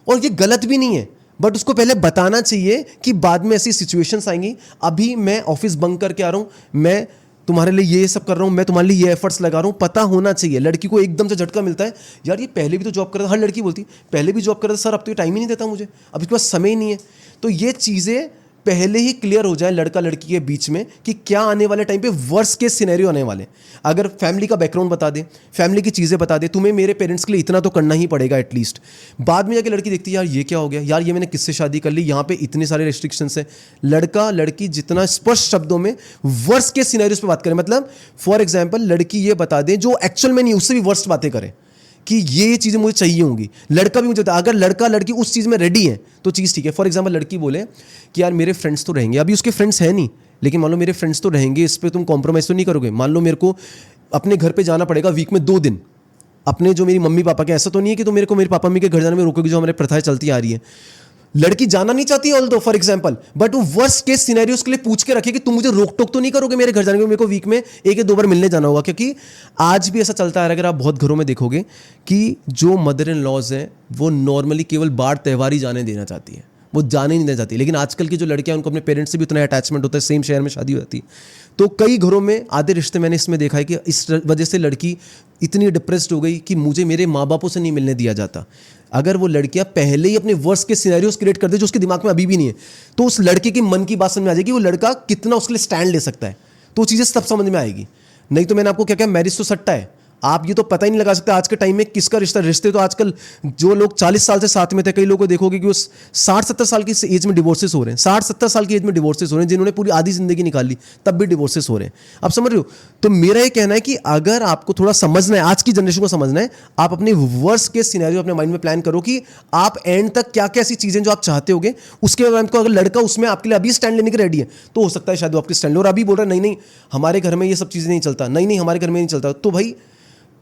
और ये गलत भी नहीं है। बट उसको पहले बताना चाहिए कि बाद में ऐसी सिचुएशंस आएंगी। अभी मैं ऑफिस बंक करके आ रहा हूँ, मैं तुम्हारे लिए ये सब कर रहा हूँ, मैं तुम्हारे लिए ये एफर्ट्स लगा रहा हूँ, पता होना चाहिए। लड़की को एकदम से झटका मिलता है, यार ये पहले भी तो जॉब करता था। हर लड़की बोलती पहले भी जॉब करता था सर, अब तो ये टाइम ही नहीं देता मुझे, अब इसके पास समय ही नहीं है। तो ये चीज़ें पहले ही क्लियर हो जाए लड़का लड़की के बीच में कि क्या आने वाले टाइम पे वर्स्ट केस सिनेरियो आने वाले। अगर फैमिली का बैकग्राउंड बता दे, फैमिली की चीज़ें बता दे, तुम्हें मेरे पेरेंट्स के लिए इतना तो करना ही पड़ेगा एटलीस्ट। बाद में जाके लड़की देखती है यार ये क्या हो गया, यार ये मैंने किससे शादी कर ली, यहाँ पे इतने सारे रेस्ट्रिक्शंस है। लड़का लड़की जितना स्पष्ट शब्दों में वर्स्ट केस सिनेरियोज पे बात करें, मतलब फॉर एग्जाम्पल लड़की ये बता दे जो एक्चुअल में नहीं, उससे भी वर्स्ट बातें करे कि ये चीज़ें मुझे चाहिए होंगी। लड़का भी मुझे होता है, अगर लड़का लड़की उस चीज़ में रेडी है तो चीज़ ठीक है। फॉर एग्जाम्पल लड़की बोले कि यार मेरे फ्रेंड्स तो रहेंगे, अभी उसके फ्रेंड्स हैं नहीं, लेकिन मान लो मेरे फ्रेंड्स तो रहेंगे, इस पर तुम कॉम्प्रोमाइज़ तो नहीं करोगे। मान लो मेरे को अपने घर पे जाना पड़ेगा वीक में 2 दिन, अपने जो मेरी मम्मी पापा के, ऐसा तो नहीं है कि तुम मेरे को मेरे पापा मम्मी के घर जाने में रोकोगे, जो हमारे प्रथाएं चलती आ रही है। लड़की जाना नहीं चाहती ऑल दो फॉर एग्जाम्पल, बट वो वर्स्ट केस सिनेरियोस के लिए पूछ के रखे कि तुम मुझे रोक टोक तो नहीं करोगे मेरे घर जाने में, मेरे को वीक में 1 या 2 बार मिलने जाना होगा। क्योंकि आज भी ऐसा चलता है, अगर आप बहुत घरों में देखोगे कि जो मदर इन लॉज हैं वो नॉर्मली केवल बार त्यौहार ही जाने देना चाहती है, वो जाने नहीं देना चाहती। लेकिन आजकल की जो लड़कियां, उनको अपने पेरेंट्स से भी उतना अटैचमेंट होता है, सेम शहर में शादी होती है, तो कई घरों में आधे रिश्ते मैंने इसमें देखा है कि इस वजह से लड़की इतनी डिप्रेस्ड हो गई कि मुझे मेरे माँ बापों से नहीं मिलने दिया जाता। अगर वो लड़कियां पहले ही अपने वर्स्ट के सिनेरियोस क्रिएट कर दे जो उसके दिमाग में अभी भी नहीं है, तो उस लड़के के मन की बात समझ में आ जाएगी, वो लड़का कितना उसके लिए स्टैंड ले सकता है, तो वो चीज़ें सब समझ में आएगी। नहीं तो मैंने आपको क्या कहा, मैरिज तो सट्टा है। आप ये तो पता ही नहीं लगा सकते आज के टाइम में किसका रिश्ता। रिश्ते तो आजकल जो लोग 40 साल से साथ में थे, कई लोगों को देखोगे कि वो 60-70 साल की एज में डिवोर्सेस हो रहे हैं, 60-70 साल की एज में डिवोर्सेस हो रहे हैं, जिन्होंने पूरी आधी जिंदगी निकाली तब भी डिवोर्सेस हो रहे हैं। आप समझ रहे हो? तो मेरा ये कहना है कि अगर आपको थोड़ा समझना है, आज की जनरेशन को समझना है, आप अपने वर्स्ट केस सिनेरियो अपने माइंड में प्लान करो कि आप एंड तक क्या क्या ऐसी चीजें जो आप चाहते होगे, उसके बाद को अगर लड़का उसमें आपके लिए अभी स्टैंड लेने के रेडी है, तो हो सकता है शायद वो आपके स्टैंड, और अभी बोल रहा है नहीं नहीं हमारे घर में ये सब चीजें नहीं चलता, नहीं नहीं हमारे घर में नहीं चलता, तो भाई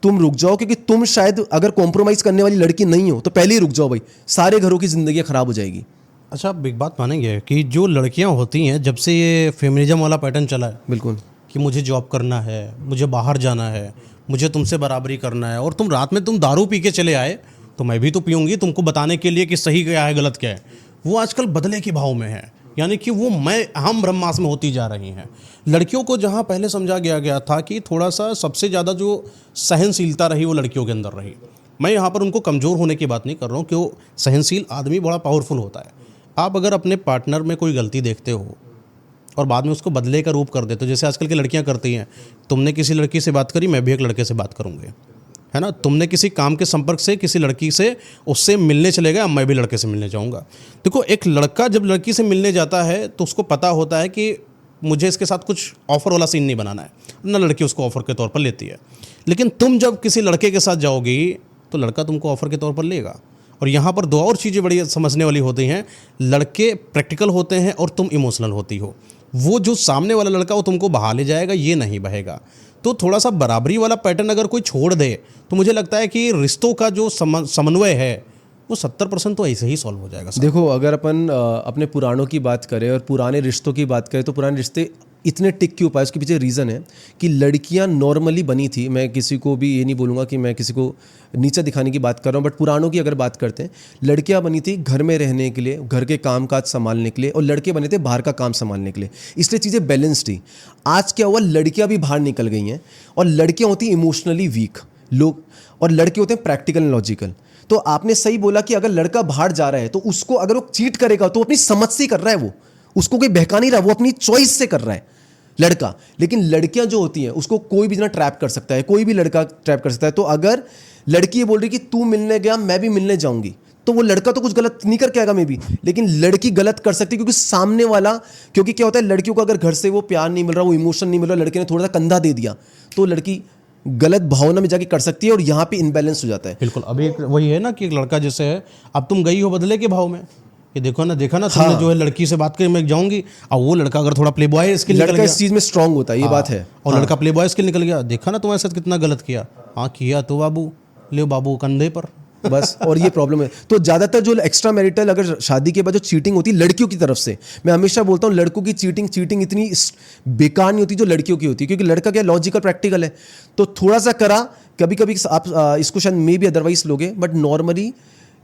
तुम रुक जाओ। क्योंकि तुम शायद अगर कॉम्प्रोमाइज करने वाली लड़की नहीं हो तो पहले ही रुक जाओ भाई, सारे घरों की जिंदगी खराब हो जाएगी। अच्छा, आप एक बात मानेंगे कि जो लड़कियां होती हैं, जब से ये फेमिनिज्म वाला पैटर्न चला है, बिल्कुल, कि मुझे जॉब करना है, मुझे बाहर जाना है, मुझे तुमसे बराबरी करना है, और तुम रात में तुम दारू पी के चले आए तो मैं भी तो पीऊँगी तुमको बताने के लिए कि सही क्या है गलत क्या है, वो आजकल बदले के भाव में है। यानी कि वो मैं हम ब्रह्मास्म में होती जा रही हैं। लड़कियों को जहाँ पहले समझा गया था कि थोड़ा सा सबसे ज़्यादा जो सहनशीलता रही वो लड़कियों के अंदर रही। मैं यहाँ पर उनको कमज़ोर होने की बात नहीं कर रहा हूँ, क्यों, सहनशील आदमी बड़ा पावरफुल होता है। आप अगर अपने पार्टनर में कोई गलती देखते हो और बाद में उसको बदले का रूप कर देते हो, जैसे आजकल की लड़कियां करती हैं, तुमने किसी लड़की से बात करी, मैं भी एक लड़के से बात करूँगी, है ना, तुमने किसी काम के संपर्क से किसी लड़की से उससे मिलने चले गए, अब मैं भी लड़के से मिलने जाऊँगा। देखो, एक लड़का जब लड़की से मिलने जाता है तो उसको पता होता है कि मुझे इसके साथ कुछ ऑफ़र वाला सीन नहीं बनाना है, ना लड़की उसको ऑफ़र के तौर पर लेती है। लेकिन तुम जब किसी लड़के के साथ जाओगी तो लड़का तुमको ऑफ़र के तौर पर लेगा। और यहाँ पर 2 और चीज़ें बड़ी समझने वाली होती हैं। लड़के प्रैक्टिकल होते हैं और तुम इमोशनल होती हो। वो जो सामने वाला लड़का वो तुमको बहा ले जाएगा, ये नहीं बहेगा। तो थोड़ा सा बराबरी वाला पैटर्न अगर कोई छोड़ दे तो मुझे लगता है कि रिश्तों का जो समन्वय है वो 70% तो ऐसे ही सॉल्व हो जाएगा। देखो, अगर अपन अपने पुराणों की बात करें और पुराने रिश्तों की बात करें तो पुराने रिश्ते इतने टिक क्यों पाए, उसके पीछे रीज़न है कि लड़कियां नॉर्मली बनी थी। मैं किसी को भी ये नहीं बोलूँगा कि मैं किसी को नीचा दिखाने की बात कर रहा हूँ, बट पुरानों की अगर बात करते हैं, लड़कियां बनी थी घर में रहने के लिए, घर के काम काज संभालने के लिए, और लड़के बने थे बाहर का काम संभालने के लिए। इसलिए चीज़ें बैलेंस थी। आज क्या हुआ, लड़कियां भी बाहर निकल गई हैं और लड़कियां होती इमोशनली वीक लोग, और लड़के होते हैं प्रैक्टिकल एंड लॉजिकल। तो आपने सही बोला कि अगर लड़का बाहर जा रहा है तो उसको अगर वो चीट करेगा तो अपनी समझ से ही कर रहा है, वो उसको कोई बहका नहीं रहा, वो अपनी चॉइस से कर रहा है लड़का। लेकिन लड़कियां जो होती हैं उसको कोई भी ना ट्रैप कर सकता है, कोई भी लड़का ट्रैप कर सकता है। तो अगर लड़की ये बोल रही कि तू मिलने गया मैं भी मिलने जाऊंगी, तो वो लड़का तो कुछ गलत नहीं करके आएगा मे बी, लेकिन लड़की गलत कर सकती है क्योंकि सामने वाला, क्योंकि क्या होता है, लड़कियों को अगर घर से वो प्यार नहीं मिल रहा, वो इमोशन नहीं मिल रहा, लड़के ने थोड़ा सा कंधा दे दिया तो लड़की गलत भावना में जाके कर सकती है और यहाँ पे इनबैलेंस हो जाता है। बिल्कुल, अभी एक वही है ना कि एक लड़का जैसे है, अब तुम गई हो बदले के भाव में, ये देखा ना तुमने जो है लड़की से बात करी मैं जाऊंगी, और वो लड़का अगर थोड़ा प्ले बॉय स्किल निकल गया, इस चीज में स्ट्रांग होता है, ये बात है। और लड़का प्ले बॉय स्किल निकल गया, देखा ना तुम्हारे साथ कितना गलत किया, हाँ किया तो बाबू, ले बाबू कंधे पर बस। और ये प्रॉब्लम है। तो ज़्यादातर जो एक्स्ट्रा मैरिटल अगर शादी के बाद जो चीटिंग होती है लड़कियों की तरफ से, मैं हमेशा बोलता हूँ लड़कों की चीटिंग इतनी बेकार नहीं होती जो लड़कियों की होती है, क्योंकि लड़का क्या लॉजिकल प्रैक्टिकल है, तो थोड़ा सा करा, कभी कभी आप इसको शायद मे भी अदरवाइज लोगे, बट नॉर्मली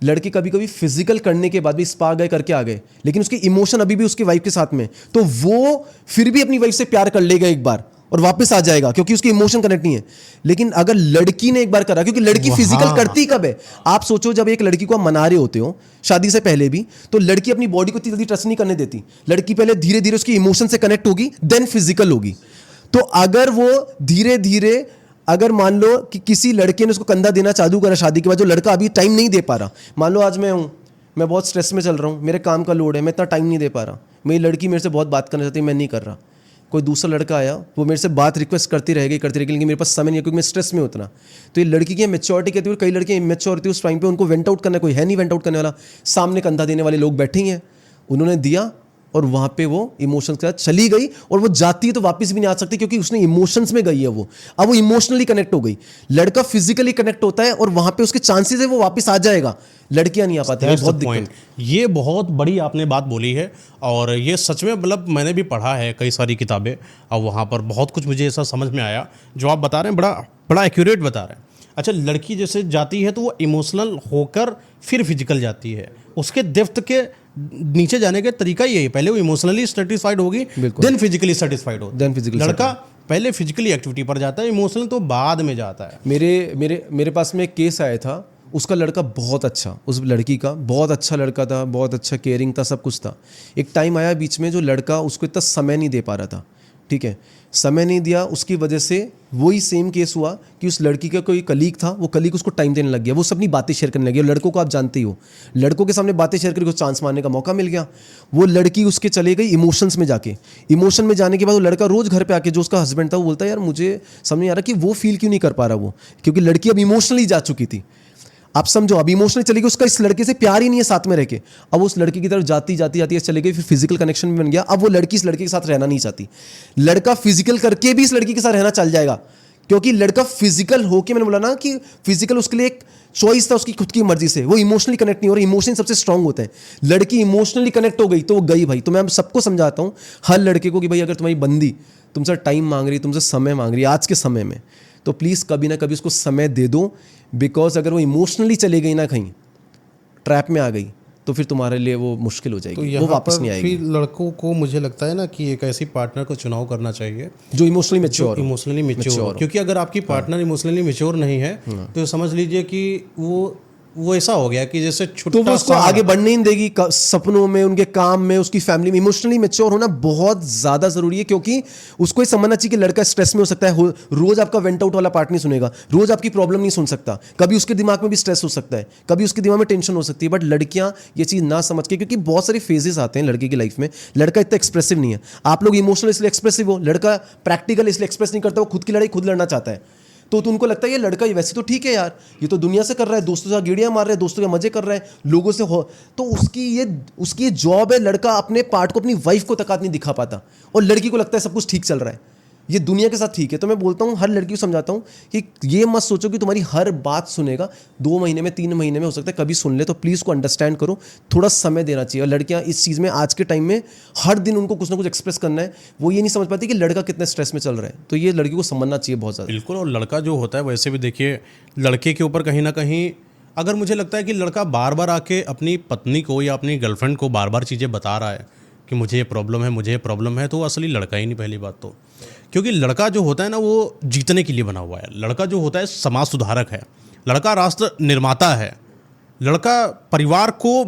लड़के कभी कभी फिजिकल करने के बाद भी स्पा गए करके आ गए, लेकिन उसके इमोशन अभी भी उसकी वाइफ के साथ में, तो वो फिर भी अपनी वाइफ से प्यार कर लेगा एक बार और वापस आ जाएगा क्योंकि उसकी इमोशन कनेक्ट नहीं है। लेकिन अगर लड़की ने एक बार करा, क्योंकि लड़की फिजिकल करती कब है, आप सोचो जब एक लड़की को आप मना रहे होते हो शादी से पहले भी, तो लड़की अपनी बॉडी को इतनी जल्दी ट्रस्ट नहीं करने देती। लड़की पहले धीरे धीरे उसकी इमोशन से कनेक्ट होगी, देन फिजिकल होगी। तो अगर वो धीरे धीरे, अगर मान लो कि किसी लड़के ने उसको कंधा देना चालू करा शादी के बाद, जो लड़का अभी टाइम नहीं दे पा रहा, मान लो आज मैं बहुत स्ट्रेस में चल रहा हूँ, मेरे काम का लोड है, मैं इतना टाइम नहीं दे पा रहा, मेरी लड़की मेरे से बहुत बात करना चाहती है, मैं नहीं कर रहा, कोई दूसरा लड़का आया, वो मेरे से बात रिक्वेस्ट करती रहेगी लेकिन मेरे पास समय नहीं है क्योंकि मैं स्ट्रेस में उतना। तो ये लड़की की मेच्योरिटी कहती है, कई लड़के इमेच्योर होती है उस टाइम पे, उनको वेंट आउट करना, कोई है नहीं वेंट आउट करने वाला, सामने कंधा देने वाले लोग बैठे ही हैं, उन्होंने दिया और वहाँ पे वो इमोशंस के साथ चली गई, और वो जाती है तो वापस भी नहीं आ सकती क्योंकि उसने इमोशंस में गई है वो, अब वो इमोशनली कनेक्ट हो गई। लड़का फिजिकली कनेक्ट होता है और वहाँ पे उसके चांसेस है वो वापस आ जाएगा, लड़कियां नहीं आ पाती है, बहुत दिक्कत। ये बहुत बड़ी आपने बात बोली है, और ये सच में मतलब मैंने भी पढ़ा है कई सारी किताबें, और वहाँ पर बहुत कुछ मुझे ऐसा समझ में आया जो आप बता रहे हैं, बड़ा एक्यूरेट बता रहे हैं। अच्छा, लड़की जैसे जाती है तो वो इमोशनल होकर फिर फिजिकल जाती है, उसके डेप्थ के नीचे जाने का तरीका यही है, पहले वो इमोशनली सेटिस्फाइड होगी, देन फिजिकली सेटिस्फाइड होगी। देन फिजिकली लड़का पहले फिजिकली एक्टिविटी पर जाता है, इमोशनल तो बाद में जाता है। मेरे पास में एक केस आया था, उसका लड़का बहुत अच्छा, उस लड़की का बहुत अच्छा लड़का था, बहुत अच्छा केयरिंग था, सब कुछ था। एक टाइम आया बीच में जो लड़का उसको इतना समय नहीं दे पा रहा था, ठीक है, समय नहीं दिया, उसकी वजह से वही सेम केस हुआ कि उस लड़की का कोई कलीग था, वो कलीग उसको टाइम देने लग गया, वो सब अपनी बातें शेयर करने लग गया। लड़कों को आप जानते ही हो, लड़कों के सामने बातें शेयर करके चांस मारने का मौका मिल गया। वो लड़की उसके चले गई इमोशंस में जाके, इमोशन में जाने के बाद वो लड़का रोज घर पे आके, जो उसका हस्बैंड था, वो बोलता है यार मुझे समझ नहीं आ रहा कि वो फील क्यों नहीं कर पा रहा वो, क्योंकि लड़की अब इमोशनली जा चुकी थी। आप समझो, अब इमोशनली चली गई, उसका इस लड़के से प्यार ही नहीं है साथ में रह के, अब उस लड़की की तरफ जाती जाती चली गई, फिर फिजिकल कनेक्शन भी बन गया, अब वो लड़की इस लड़के के साथ रहना नहीं चाहती। लड़का फिजिकल करके भी इस लड़की के साथ रहना चल जाएगा, क्योंकि लड़का फिजिकल होके, मैंने बोला ना कि फिजिकल उसके लिए एक चॉइस था, उसकी खुद की मर्जी से, वो इमोशनली कनेक्ट नहीं हो रहा, इमोशन सबसे स्ट्रांग होते हैं। लड़की इमोशनली कनेक्ट हो गई तो वो गई भाई। तो मैं सबको समझाता हूँ, हर लड़के को, कि भाई अगर तुम्हारी बंदी तुमसे टाइम मांग रही, तुमसे समय मांग रही है आज के समय में, तो प्लीज़ कभी ना कभी उसको समय दे दो, बिकॉज अगर वो इमोशनली चली गई ना, कहीं ट्रैप में आ गई, तो फिर तुम्हारे लिए वो मुश्किल हो जाएगी, वो वापस नहीं आएगी। फिर लड़कों को मुझे लगता है ना कि एक ऐसी पार्टनर को चुनाव करना चाहिए जो इमोशनली मैच्योर हो, क्योंकि अगर आपकी पार्टनर इमोशनली मैच्योर नहीं है तो समझ लीजिए कि वो ऐसा हो गया कि जैसे तो वो उसको आगे बढ़ने ही देगी, सपनों में, उनके काम में, उसकी फैमिली में। इमोशनली मैच्योर होना बहुत ज़्यादा ज़रूरी है, क्योंकि उसको ये समझना चाहिए कि लड़का स्ट्रेस में हो सकता है, रोज़ आपका वेंट आउट वाला पार्ट नहीं सुनेगा, रोज़ आपकी प्रॉब्लम नहीं सुन सकता, कभी उसके दिमाग में भी स्ट्रेस हो सकता है, कभी उसके दिमाग में टेंशन हो सकती है। बट लड़कियां ये चीज़ ना समझ के, क्योंकि बहुत सारे फेजेस आते हैं लड़की की लाइफ में, लड़का इतना एक्सप्रेसिव नहीं है। आप लोग इमोशनल इसलिए एक्सप्रेसिव हो, लड़का प्रैक्टिकल इसलिए एक्सप्रेस नहीं करता, वो खुद की लड़ाई खुद लड़ना चाहता है। तो उनको लगता है ये लड़का, ये वैसे तो ठीक है यार, ये तो दुनिया से कर रहा है, दोस्तों से गेड़ियां मार रहा है, दोस्तों के मजे कर रहा है, लोगों से हो, तो उसकी ये जॉब है। लड़का अपने पार्ट को अपनी वाइफ को तक नहीं दिखा पाता, और लड़की को लगता है सब कुछ ठीक चल रहा है, ये दुनिया के साथ ठीक है। तो मैं बोलता हूँ, हर लड़की को समझाता हूँ कि ये मत सोचो कि तुम्हारी हर बात सुनेगा, 2 महीने में, 3 महीने में हो सकता है कभी सुन ले, तो प्लीज़ को अंडरस्टैंड करो, थोड़ा समय देना चाहिए। और लड़कियाँ इस चीज़ में आज के टाइम में हर दिन उनको कुछ ना कुछ एक्सप्रेस करना है, वो ये नहीं समझ पाती कि लड़का कितने स्ट्रेस में चल रहा है, तो ये लड़की को समझना चाहिए बहुत ज़्यादा। बिल्कुल। और लड़का जो होता है, वैसे भी देखिए, लड़के के ऊपर कहीं ना कहीं, अगर मुझे लगता है कि लड़का बार बार आके अपनी पत्नी को या अपनी गर्लफ्रेंड को बार बार चीज़ें बता रहा है कि मुझे ये प्रॉब्लम है, मुझे ये प्रॉब्लम है, तो वो असली लड़का ही नहीं, पहली बात तो। क्योंकि लड़का जो होता है ना, वो जीतने के लिए बना हुआ है। लड़का जो होता है समाज सुधारक है, लड़का राष्ट्र निर्माता है, लड़का परिवार को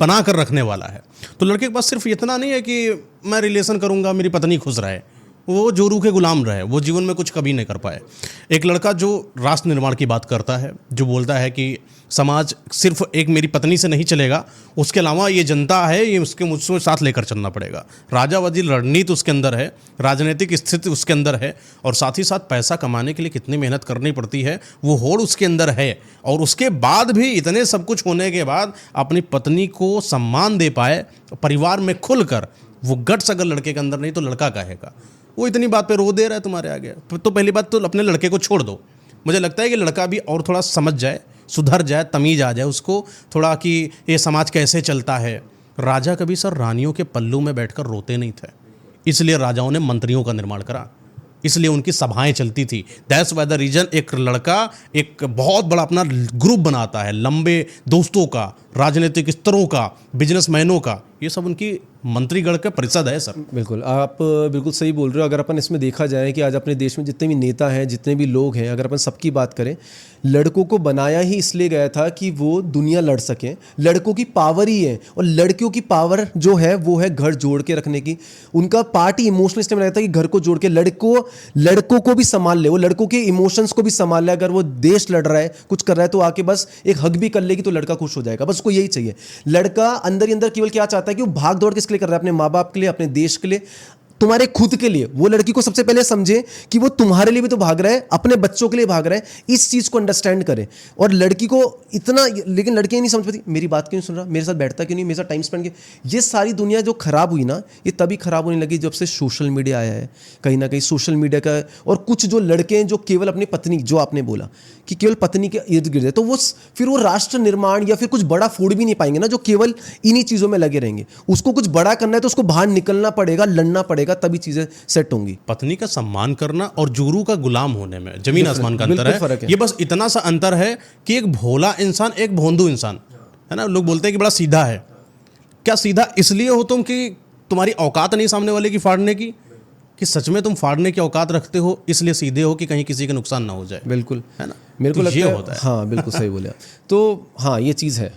बना कर रखने वाला है। तो लड़के के पास सिर्फ इतना नहीं है कि मैं रिलेशन करूंगा, मेरी पत्नी खुश रहे, वो जोरू के गुलाम रहे, वो जीवन में कुछ कभी नहीं कर पाए। एक लड़का जो राष्ट्र निर्माण की बात करता है, जो बोलता है कि समाज सिर्फ एक मेरी पत्नी से नहीं चलेगा, उसके अलावा ये जनता है, ये उसके मुझसे साथ लेकर चलना पड़ेगा। राजावादी रणनीति उसके अंदर है, राजनीतिक स्थिति उसके अंदर है, और साथ ही साथ पैसा कमाने के लिए कितनी मेहनत करनी पड़ती है, वो होड़ उसके अंदर है। और उसके बाद भी, इतने सब कुछ होने के बाद, अपनी पत्नी को सम्मान दे पाए, परिवार में खुलकर, वो गट्स अगर लड़के के अंदर नहीं तो लड़का कहेगा। वो इतनी बात पे रो दे रहा है तुम्हारे आगे, तो पहली बात तो अपने लड़के को छोड़ दो। मुझे लगता है कि लड़का भी और थोड़ा समझ जाए, सुधर जाए, तमीज आ जाए उसको थोड़ा कि ये समाज कैसे चलता है। राजा कभी सर रानियों के पल्लू में बैठकर रोते नहीं थे, इसलिए राजाओं ने मंत्रियों का निर्माण करा, इसलिए उनकी सभाएं चलती थी। दैट्स व्हाई द रीजन एक लड़का एक बहुत बड़ा अपना ग्रुप बनाता है, लंबे दोस्तों का, राजनीतिक स्तरों का, बिजनेसमैनों का, ये सब उनकी मंत्रीगण का परिषद है सर। बिल्कुल, आप बिल्कुल सही बोल रहे हो। अगर अपन इसमें देखा जाए कि आज अपने देश में जितने भी नेता हैं, जितने भी लोग हैं, अगर अपन सबकी बात करें, लड़कों को बनाया ही इसलिए गया था कि वो दुनिया लड़ सकें। लड़कों की पावर ही है, और लड़कियों की पावर जो है वो है घर जोड़ के रखने की। उनका पार्ट ही इमोशनल इसलिए रहता है कि घर को जोड़ के लड़कों को भी संभाल ले, वो लड़कों के इमोशंस को भी संभाल ले। अगर वो देश लड़ रहा है, कुछ कर रहा है, तो आके बस एक हग भी कर लेगी तो लड़का खुश हो जाएगा, बस उसको यही चाहिए। लड़का अंदर ही अंदर केवल क्या चाहता है कि वो भाग दौड़ किसके लिए कर रहा है, अपने माँ बाप के लिए, अपने देश के लिए। तुम्हारे खुद के लिए, वो लड़की को सबसे पहले समझे कि वो तुम्हारे लिए भी तो भाग रहा है, अपने बच्चों के लिए भाग रहा है, इस चीज़ को अंडरस्टैंड करे। और लड़की को इतना, लेकिन लड़कियां नहीं समझ पाती, मेरी बात क्यों नहीं सुन रहा, मेरे साथ बैठता क्यों नहीं, मेरे साथ टाइम स्पेंड किया। ये सारी दुनिया जो खराब हुई ना, ये तभी खराब होने लगी जब से सोशल मीडिया आया है। कहीं ना कहीं सोशल मीडिया का, और कुछ जो लड़के हैं जो केवल अपनी पत्नी, जो आपने बोला कि केवल पत्नी के इर्द गिर्द है, तो वो फिर वो राष्ट्र निर्माण या फिर कुछ बड़ा फोड़ भी नहीं पाएंगे ना, जो केवल इन्हीं चीज़ों में लगे रहेंगे। उसको कुछ बड़ा करना है तो उसको बाहर निकलना पड़ेगा, लड़ना पड़ेगा, तभी चीज़ें सेट होंगी। पत्नी का सम्मान करना और जुरू का गुलाम होने में जमीन आसमान का अंतर है। ये बस इतना सा अंतर है कि एक भोला इंसान, एक भोंदू इंसान है ना। लोग बोलते हैं कि बड़ा सीधा है। क्या सीधा इसलिए हो तुम कि तुम्हारी औकात नहीं सामने वाले की फाड़ने की, कि सच में तुम फाड़ने की औकात रखते हो इसलिए सीधे हो कि कहीं किसी का नुकसान ना हो जाए? बिल्कुल, है ना। मेरे को तो लगता ये है, होता है। हाँ बिल्कुल सही बोले। तो हाँ, ये चीज़ है,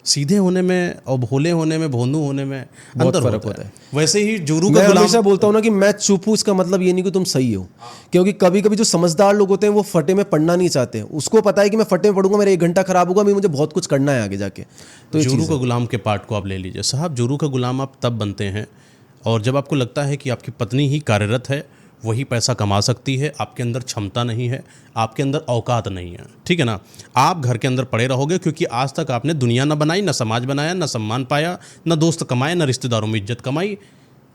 सीधे होने में और भोले होने में, भोंदू होने में अंतर फर्क होता है। वैसे ही जुरू का मैं गुलाम, हमेशा बोलता हूँ ना कि मैं चुप हूँ, इसका मतलब ये नहीं कि तुम सही हो। क्योंकि कभी कभी जो समझदार लोग होते हैं वो फटे में पढ़ना नहीं चाहते। उसको पता है कि मैं फटे में पढ़ूंगा, मेरा 1 घंटा खराब होगा, मुझे बहुत कुछ करना है आगे जाके। तो जुरू का गुलाम के पार्ट को आप ले लीजिए साहब। जुरू का गुलाम आप तब बनते हैं और जब आपको लगता है कि आपकी पत्नी ही कार्यरत है, वही पैसा कमा सकती है, आपके अंदर क्षमता नहीं है, आपके अंदर औकात नहीं है, ठीक है ना। आप घर के अंदर पड़े रहोगे क्योंकि आज तक आपने दुनिया ना बनाई, ना समाज बनाया, ना सम्मान पाया, ना दोस्त कमाए, ना रिश्तेदारों में इज्जत कमाई,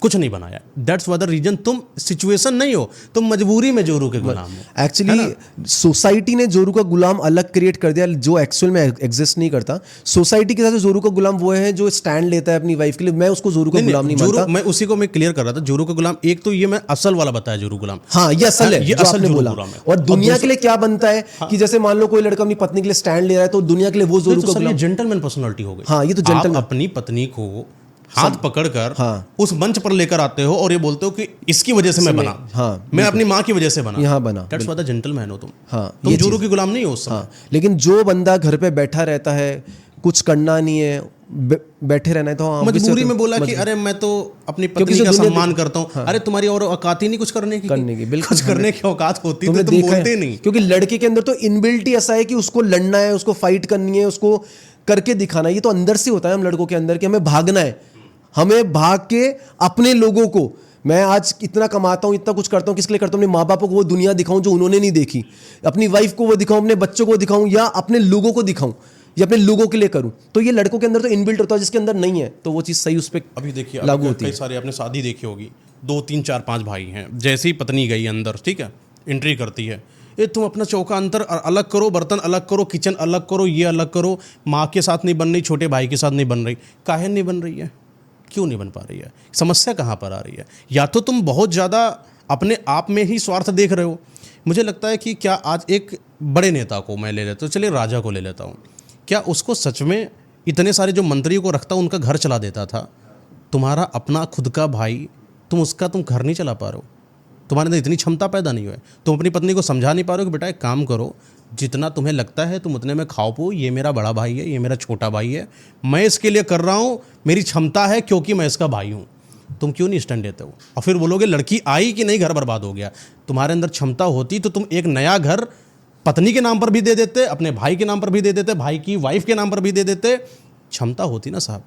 कुछ नहीं बनाया। दैट्स वाई द रीजन तुम सिचुएशन नहीं हो, तुम मजबूरी में जोरू के गुलाम हो। एक्चुअली सोसाइटी ने जोरू का गुलाम अलग क्रिएट कर दिया, जो एक्चुअल में एग्जिस्ट नहीं करता। सोसाइटी के साथ जोरू का गुलाम वो है जो स्टैंड लेता है अपनी वाइफ के लिए। मैं उसको जोरू का गुलाम नहीं मानता। मैं उसी को मैं क्लियर कर रहा था। जोरू का गुलाम, एक तो ये मैं असल वाला बताया जोरू गुलाम, हाँ ये असल है, ये जो असल आपने जोरू बोला। गुलाम है। और दुनिया के लिए क्या बनता है कि जैसे मान लो कोई लड़का अपनी पत्नी के लिए स्टैंड ले रहा है, तो दुनिया के लिए वो जोरू का गुलाम। जेंटलमैन पर्सनालिटी हो गई। हाँ, ये तो आप जेंटलमैन। अपनी पत्नी को हाथ पकड़कर हाँ। उस मंच पर लेकर आते हो और ये बोलते हो कि इसकी वजह से मैं बना, हाँ, मैं अपनी माँ की वजह से बना, यहाँ बना। दैट्स व्हाई द जेंटलमैन हो तुम। हाँ, तुम जोरू की गुलाम नहीं हो उस समय। हाँ, लेकिन जो बंदा घर पे बैठा रहता है, कुछ करना नहीं है, बैठे रहना है, तो हाँ, मजबूरी में बोला कि अरे मैं तो अपनी पत्नी का सम्मान करता हूँ। अरे तुम्हारी और औकात ही नहीं कुछ करने की, बिल्कुल कुछ करने की औकात होती तो तुम बोलते नहीं। क्योंकि लड़के के अंदर तो इनबिल्ट ही ऐसा है कि उसको लड़ना है, उसको फाइट करनी है, उसको करके दिखाना है। ये तो अंदर से होता है हम लड़कों के अंदर कि हमें भागना है, हमें भाग के अपने लोगों को, मैं आज इतना कमाता हूँ, इतना कुछ करता हूँ, किसके लिए करता हूँ? अपने माँ बापों को वो दुनिया दिखाऊं जो उन्होंने नहीं देखी, अपनी वाइफ को वो दिखाऊं, अपने बच्चों को दिखाऊं, या अपने लोगों को दिखाऊं, या अपने लोगों के लिए करूं। तो ये लड़कों के अंदर तो इनबिल्ट होता है, जिसके अंदर नहीं है तो वो चीज़ सही उस पर अभी देखिए लागू होती है। कई सारे आपने शादी देखी होगी, 2 3 4 5 भाई हैं। जैसे ही पत्नी गई अंदर, ठीक है, एंट्री करती है, ये तुम अपना चौका अंतर अलग करो, बर्तन अलग करो, किचन अलग करो, ये अलग करो, माँ के साथ नहीं बन रही, छोटे भाई के साथ नहीं बन रही। काहे नहीं बन रही है? क्यों नहीं बन पा रही है? समस्या कहाँ पर आ रही है? या तो तुम बहुत ज़्यादा अपने आप में ही स्वार्थ देख रहे हो। मुझे लगता है कि क्या आज एक बड़े नेता को मैं ले लेता हूँ, चलिए राजा को ले लेता हूँ, क्या उसको सच में इतने सारे जो मंत्रियों को रखता, उनका घर चला देता था? तुम्हारा अपना खुद का भाई, तुम घर नहीं चला पा रहे हो, तुम्हारे अंदर इतनी क्षमता पैदा नहीं हुई। तुम अपनी पत्नी को समझा नहीं पा रहे हो कि बेटा एक काम करो, जितना तुम्हें लगता है तुम उतने में खाओ पो, ये मेरा बड़ा भाई है, ये मेरा छोटा भाई है, मैं इसके लिए कर रहा हूँ, मेरी क्षमता है क्योंकि मैं इसका भाई हूँ। तुम क्यों नहीं स्टैंड लेते हो? और फिर बोलोगे लड़की आई कि नहीं घर बर्बाद हो गया। तुम्हारे अंदर क्षमता होती तो तुम एक नया घर पत्नी के नाम पर भी दे देते, अपने भाई के नाम पर भी दे देते, भाई की वाइफ के नाम पर भी दे देते। क्षमता होती ना साहब,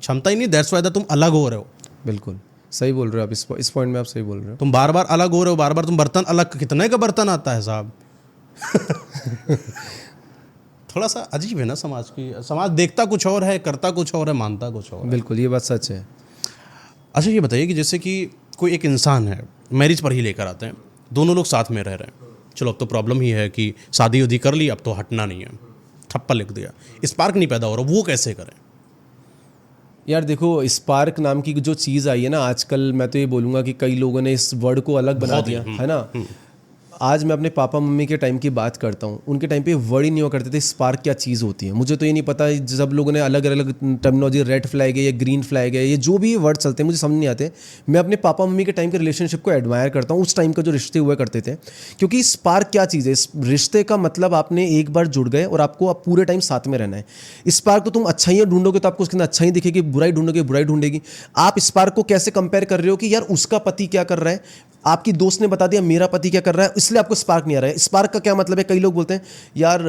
क्षमता ही नहीं, दैट्स व्हाई तुम अलग हो रहे हो। बिल्कुल सही बोल रहे हो आप, इस पॉइंट में आप सही बोल रहे हो। तुम बार बार अलग हो रहे हो, बार बार तुम बर्तन अलग, कितने का बर्तन आता है साहब। थोड़ा सा अजीब है ना समाज की, समाज देखता कुछ और है, करता कुछ और है, मानता कुछ और है। बिल्कुल, ये बात सच है। अच्छा ये बताइए कि जैसे कि कोई एक इंसान है, मैरिज पर ही लेकर आते हैं, दोनों लोग साथ में रह रहे हैं, चलो अब तो प्रॉब्लम ही है कि शादी उदी कर ली, अब तो हटना नहीं है, ठप्पा लिख दिया, स्पार्क नहीं पैदा हो रहा, वो कैसे करें? यार देखो, स्पार्क नाम की जो चीज़ आई है ना आजकल, मैं तो ये बोलूँगा कि कई लोगों ने इस वर्ड को अलग बना दिया है ना। आज मैं अपने पापा मम्मी के टाइम की बात करता हूँ, उनके टाइम पे वर्ड ही नहीं हुआ करते थे स्पार्क क्या चीज़ होती है। मुझे तो ये नहीं पता, सब लोगों ने अलग अलग टर्मिनोलॉजी, रेड फ्लैग है या ग्रीन फ्लैग है, ये जो भी वर्ड चलते हैं मुझे समझ नहीं आते। मैं अपने पापा मम्मी के टाइम के रिलेशनशिप को एडमायर करता हूँ, उस टाइम का जो रिश्ते हुआ करते थे। क्योंकि स्पार्क क्या चीज़ है? इस रिश्ते का मतलब आपने एक बार जुड़ गए और आपको अब पूरे टाइम साथ में रहना है। स्पार्क तो तुम अच्छाइयाँ ढूंढोगे तो आपको उसके अंदर अच्छाई दिखेगी, बुराई ढूंढोगे बुराई ढूंढेगी। आप स्पार्क को कैसे कंपेयर कर रहे हो कि यार उसका पति क्या कर रहा है, आपकी दोस्त ने बता दिया मेरा पति क्या कर रहा है, इसलिए आपको स्पार्क नहीं आ रहा है। स्पार्क का क्या मतलब है, कई लोग बोलते हैं यार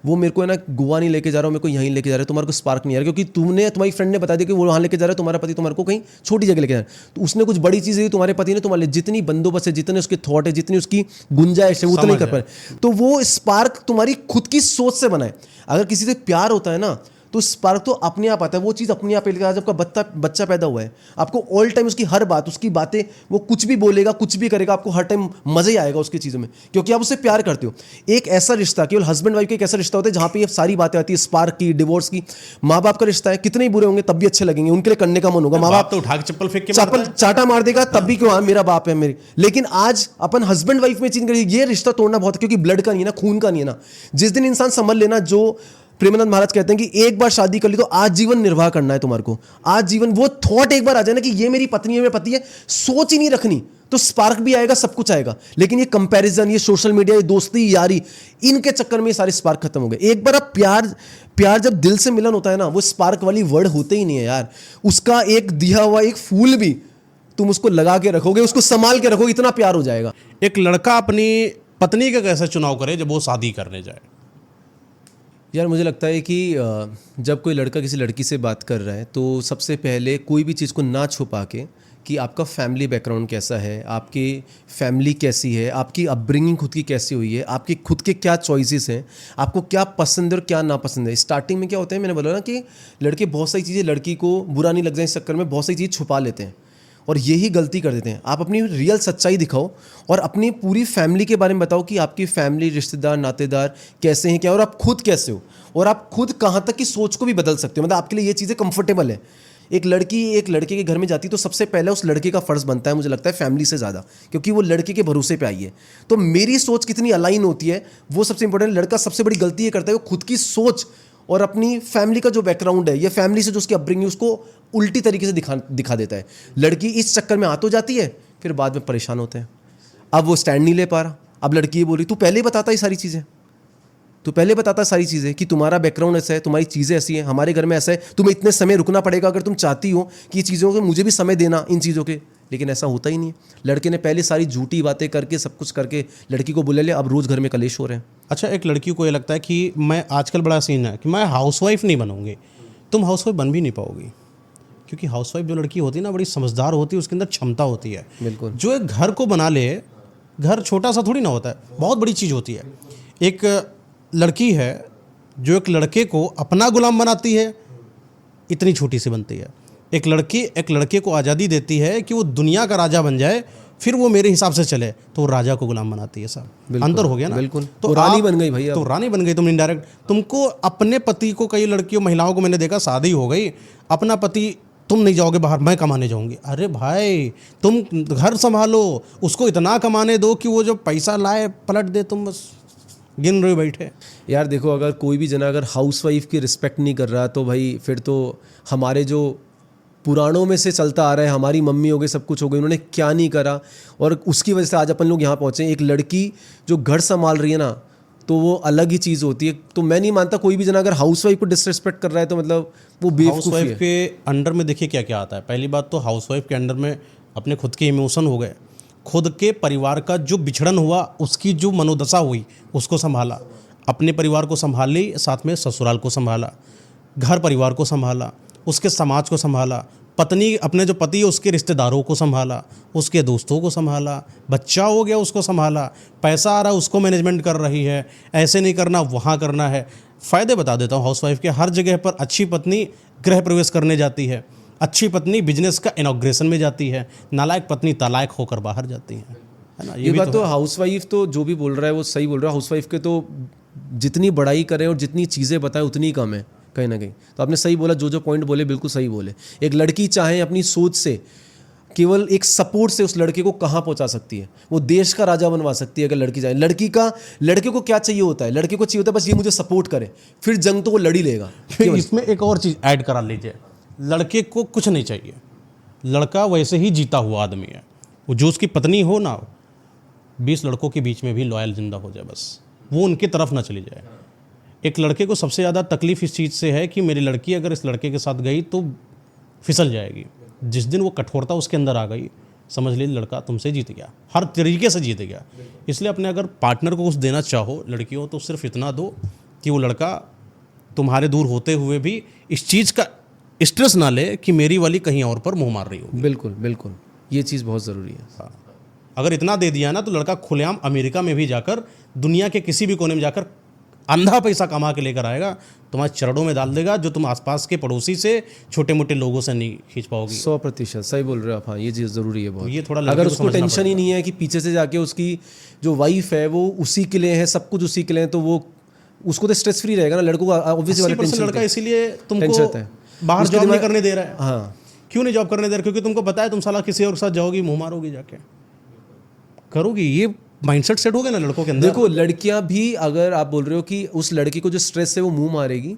वो मेरे को है ना गोवा नहीं लेके जा रहा हूँ, मेरे को यहीं लेके जा रहा है, तुम्हारे को स्पार्क नहीं आ रहा क्योंकि तुम्हारी फ्रेंड ने बता दिया कि वो वहाँ लेके जा रहा है, तुम्हारा पति तुम्हारे को कहीं छोटी जगह लेके जा रहा है। तो उसने कुछ बड़ी चीज़ दी, तुम्हारे पति ने तुम्हारे लिए जितनी बंदोबस्त है, जितने उसके थॉट है, जितनी उसकी गुंजाइश है, वो उतना ही कर पाए। तो वो स्पार्क तुम्हारी खुद की सोच से बना है। अगर किसी से प्यार होता है ना तो स्पार्क तो अपने आप आता है, वो चीज़ अपने आप लेकर। आज आपका बच्चा पैदा हुआ है, आपको ऑल टाइम उसकी हर बात, उसकी बातें, वो कुछ भी बोलेगा, कुछ भी करेगा, आपको हर टाइम मज़ा ही आएगा उसकी चीज़ों में, क्योंकि आप उससे प्यार करते हो। एक ऐसा रिश्ता, केवल हस्बैंड वाइफ का एक ऐसा रिश्ता होता है जहाँ पे ये सारी बातें आती है, स्पार्क की, डिवोर्स की। माँ बाप का रिश्ता है, कितने ही बुरे होंगे तब भी अच्छे लगेंगे, उनके लिए करने का मन होगा। माँ बाप तो उठा के चप्पल फेंक के चप्पल चाटा मार देगा तब भी, क्यों, हाँ मेरा बाप है मेरी। लेकिन आज अपन हस्बैंड वाइफ में चीज करिए, ये रिश्ता तोड़ना बहुत, क्योंकि ब्लड का नहीं है ना, खून का नहीं है ना। जिस दिन इंसान समझ लेना, जो प्रेमानंद महाराज कहते हैं कि एक बार शादी कर ली तो आजीवन निर्वाह करना है तुम्हारे को, आजीवन। वो थॉट एक बार आ जाए ना कि ये मेरी पत्नी है, मेरा पति है, सोच ही नहीं रखनी, तो स्पार्क भी आएगा, सब कुछ आएगा। लेकिन ये कंपैरिजन, ये सोशल मीडिया, ये दोस्ती यारी, इनके चक्कर में ये सारे स्पार्क खत्म हो गए। एक बार आप प्यार जब दिल से मिलन होता है ना, वो स्पार्क वाली वर्ड होते ही नहीं है यार। उसका एक दिया हुआ एक फूल भी तुम उसको लगा के रखोगे, उसको संभाल के रखोगे, इतना प्यार हो जाएगा। एक लड़का अपनी पत्नी का कैसे चुनाव करे जब वो शादी करने जाए? यार मुझे लगता है कि जब कोई लड़का किसी लड़की से बात कर रहा है तो सबसे पहले कोई भी चीज़ को ना छुपा के कि आपका फैमिली बैकग्राउंड कैसा है, आपकी फैमिली कैसी है, आपकी अपब्रिंगिंग खुद की कैसी हुई है, आपके खुद के क्या चॉइसेस हैं, आपको क्या पसंद है और क्या नापसंद है। स्टार्टिंग में क्या होता है, मैंने बोला ना कि लड़के बहुत सारी चीज़ें, लड़की को बुरा नहीं लग जाए इस चक्कर में बहुत सारी चीज़ छुपा लेते हैं और यही गलती कर देते हैं। आप अपनी रियल सच्चाई दिखाओ और अपनी पूरी फैमिली के बारे में बताओ कि आपकी फैमिली, रिश्तेदार, नातेदार कैसे हैं, क्या, और आप खुद कैसे हो, और आप खुद कहाँ तक की सोच को भी बदल सकते हो। मतलब आपके लिए ये चीज़ें कंफर्टेबल है। एक लड़की एक लड़के के घर में जाती है तो सबसे पहले उस लड़के का फ़र्ज़ बनता है, मुझे लगता है, फैमिली से ज़्यादा, क्योंकि वो लड़के के भरोसे पे आई है। तो मेरी सोच कितनी अलाइन होती है वो सबसे इंपॉर्टेंट। लड़का सबसे बड़ी गलती ये करता है, वो खुद की सोच और अपनी फैमिली का जो बैकग्राउंड है, या फैमिली से जो उसकी अपब्रिंगिंग, उसको उल्टी तरीके से दिखा देता है। लड़की इस चक्कर में आ तो जाती है, फिर बाद में परेशान होते हैं। अब वो स्टैंड नहीं ले पा रहा। अब लड़की ये बोल रही, तू पहले ही बताता ये सारी चीज़ें, तू पहले बताता सारी चीज़ें कि तुम्हारा बैकग्राउंड ऐसा है, तुम्हारी चीज़ें ऐसी हैं, हमारे घर में ऐसा है, तुम्हें इतने समय रुकना पड़ेगा अगर तुम चाहती हो कि ये चीज़ों को, मुझे भी समय देना इन चीज़ों के। लेकिन ऐसा होता ही नहीं है। लड़के ने पहले सारी झूठी बातें करके, सब कुछ करके लड़की को बुला लिया, अब रोज़ घर में कलेश हो रहे हैं। अच्छा, एक लड़की को ये लगता है कि मैं, आजकल बड़ा सीन है कि मैं हाउसवाइफ नहीं बनूंगी। तुम हाउसवाइफ बन भी नहीं पाओगी, क्योंकि हाउसवाइफ जो लड़की होती है ना, बड़ी समझदार होती है, उसके अंदर क्षमता होती है। बिल्कुल। जो एक घर को बना ले, घर छोटा सा थोड़ी ना होता है, बहुत बड़ी चीज़ होती है। एक लड़की है जो एक लड़के को अपना गुलाम बनाती है, इतनी छोटी सी बनती है। एक लड़के को आज़ादी देती है कि वो दुनिया का राजा बन जाए, फिर वो मेरे हिसाब से चले, तो वो राजा को गुलाम बनाती है। साहब, अंतर हो गया ना। बिल्कुल। तो रानी बन गई भैया, तो रानी बन गई तुम इनडायरेक्ट। तुमको अपने पति को, कई लड़कियों, महिलाओं को मैंने देखा, शादी हो गई, अपना पति, तुम नहीं जाओगे बाहर, मैं कमाने जाऊंगी। अरे भाई, तुम घर संभालो, उसको इतना कमाने दो कि वो जो पैसा लाए पलट दे, तुम बस गिन रहे बैठे। यार देखो, अगर कोई भी जना अगर हाउसवाइफ की रिस्पेक्ट नहीं कर रहा तो भाई फिर तो हमारे जो पुराणों में से चलता आ रहा है, हमारी मम्मी हो गई, सब कुछ हो गई, उन्होंने क्या नहीं करा, और उसकी वजह से आज अपन लोग यहाँ पहुँचे। एक लड़की जो घर संभाल रही है ना, तो वो अलग ही चीज़ होती है। तो मैं नहीं मानता कोई भी जना अगर हाउसवाइफ को डिसरिस्पेक्ट कर रहा है तो मतलब वो बेवकूफ़ी है। हाउसवाइफ के अंडर में देखिए क्या क्या आता है। पहली बात तो हाउसवाइफ के अंडर में अपने खुद के इमोशन हो गए, खुद के परिवार का जो बिछड़न हुआ, उसकी जो मनोदशा हुई, उसको संभाला, अपने परिवार को संभाल ली, साथ में ससुराल को संभाला, घर परिवार को संभाला, उसके समाज को संभाला, पत्नी, अपने जो पति है उसके रिश्तेदारों को संभाला, उसके दोस्तों को संभाला, बच्चा हो गया उसको संभाला, पैसा आ रहा है उसको मैनेजमेंट कर रही है, ऐसे नहीं करना वहाँ करना है। फ़ायदे बता देता हूँ हाउसवाइफ के। हर जगह पर अच्छी पत्नी गृह प्रवेश करने जाती है, अच्छी पत्नी बिजनेस का इनॉग्रेशन में जाती है, नालायक पत्नी तलाक होकर बाहर जाती है ना। ये बात तो हाउसवाइफ तो जो भी बोल रहा है वो सही बोल रहा है। हाउसवाइफ के तो जितनी बड़ाई करें और जितनी चीज़ें बताएं उतनी कम है कहीं ना कहीं। तो आपने सही बोला, जो पॉइंट बोले बिल्कुल सही बोले। एक लड़की चाहे अपनी सोच से, केवल एक सपोर्ट से उस लड़के को कहाँ पहुँचा सकती है, वो देश का राजा बनवा सकती है अगर लड़की चाहे। लड़के को क्या चाहिए होता है, लड़के को चाहिए होता है बस ये मुझे सपोर्ट करे, फिर जंग तो वो लड़ ही लेगा। इसमें एक और चीज़ ऐड करा लीजिए, लड़के को कुछ नहीं चाहिए, लड़का वैसे ही जीता हुआ आदमी है। वो जो उसकी पत्नी हो ना, 20 लड़कों के बीच में भी लॉयल जिंदा हो जाए, बस वो उनकी तरफ ना चली जाए। एक लड़के को सबसे ज़्यादा तकलीफ इस चीज़ से है कि मेरी लड़की अगर इस लड़के के साथ गई तो फिसल जाएगी। जिस दिन वो कठोरता उसके अंदर आ गई, समझ लीजिए लड़का तुमसे जीत गया, हर तरीके से जीत गया। इसलिए अपने अगर पार्टनर को कुछ देना चाहो लड़कियों, तो सिर्फ इतना दो कि वो लड़का तुम्हारे दूर होते हुए भी इस चीज़ का स्ट्रेस ना ले कि मेरी वाली कहीं और पर मुंह मार रही हो। बिल्कुल बिल्कुल, ये चीज़ बहुत ज़रूरी है। अगर इतना दे दिया ना तो लड़का खुलेआम अमेरिका में भी जाकर, दुनिया के किसी भी कोने में जाकर अंधा पैसा कमा के लेकर आएगा, तुम्हारे चरणों में डाल देगा, जो तुम आसपास के पड़ोसी से, छोटे मोटे लोगों से नहीं खींच पाओगी। 100% सही बोल रहे हो आप। हाँ, ये चीज़ ज़रूरी है बहुत। ये थोड़ा अगर उसको टेंशन ही नहीं है कि पीछे से जाके उसकी जो वाइफ है वो उसी के लिए है, सब कुछ उसी के लिए है, तो वो उसको तो स्ट्रेस फ्री रहेगा ना। लड़कों को ऑब्वियसली वाला टेंशन लड़का इसीलिए टेंशन तुमको रहता है। बाहर जॉब नहीं करने दे रहा है। हाँ, क्यों नहीं जॉब करने दे रहा? क्योंकि तुमको पता है तुम साला किसी और के साथ जाओगी, मुंह मारोगी, जाके करोगी। ये माइंडसेट सेट हो गया ना लड़कों के अंदर। देखो लड़कियां भी, अगर आप बोल रहे हो कि उस लड़की को जो स्ट्रेस है वो मुंह मारेगी,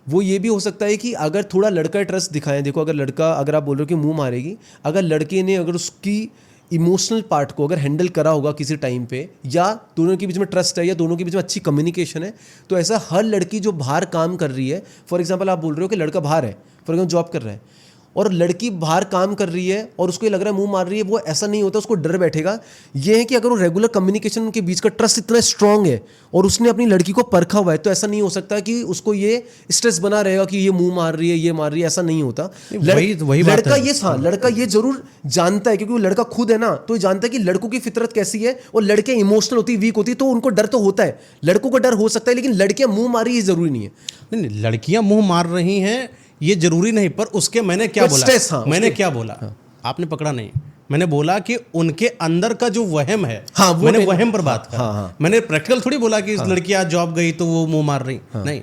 वो ये भी हो सकता है कि अगर थोड़ा लड़का ट्रस्ट दिखाएं। देखो अगर आप बोल रहे हो कि मुंह मारेगी, अगर लड़के ने अगर उसकी इमोशनल पार्ट को अगर हैंडल करा होगा किसी टाइम पे, या दोनों के बीच में ट्रस्ट है, या दोनों के बीच में अच्छी कम्युनिकेशन है, तो ऐसा हर लड़की जो बाहर काम कर रही है, फॉर एग्जांपल आप बोल रहे हो कि लड़का बाहर है, फॉर एग्जांपल जॉब कर रहा है, और लड़की बाहर काम कर रही है और उसको ये लग रहा है मुंह मार रही है, वो ऐसा नहीं होता, उसको डर बैठेगा। ये है कि अगर वो रेगुलर कम्युनिकेशन के बीच का ट्रस्ट इतना स्ट्रांग है और उसने अपनी लड़की को परखा हुआ है, तो ऐसा नहीं हो सकता कि उसको ये स्ट्रेस बना रहेगा कि ये मुंह मार रही है, ये मार रही है, ऐसा नहीं होता। वही बात लड़का है। ये, हाँ, लड़का ये जरूर जानता है, क्योंकि वो लड़का खुद है ना, तो ये जानता है कि लड़कों की फितरत कैसी है, और लड़के इमोशनल होती, वीक होती, तो उनको डर तो होता है। लड़कों को डर हो सकता है, लेकिन लड़कियां मुंह मारी ये जरूरी नहीं है। नहीं, लड़कियां मुंह मार रही हैं ये जरूरी नहीं, पर उसके मैंने क्या बोला, हाँ, मैंने क्या बोला, आपने पकड़ा नहीं। मैंने बोला कि उनके अंदर का जो वहम है, हाँ, मैंने वहम पर बात करा। हाँ। मैंने प्रैक्टिकल थोड़ी बोला कि इस लड़की आज जॉब गई तो वो मुंह मार रही, नहीं।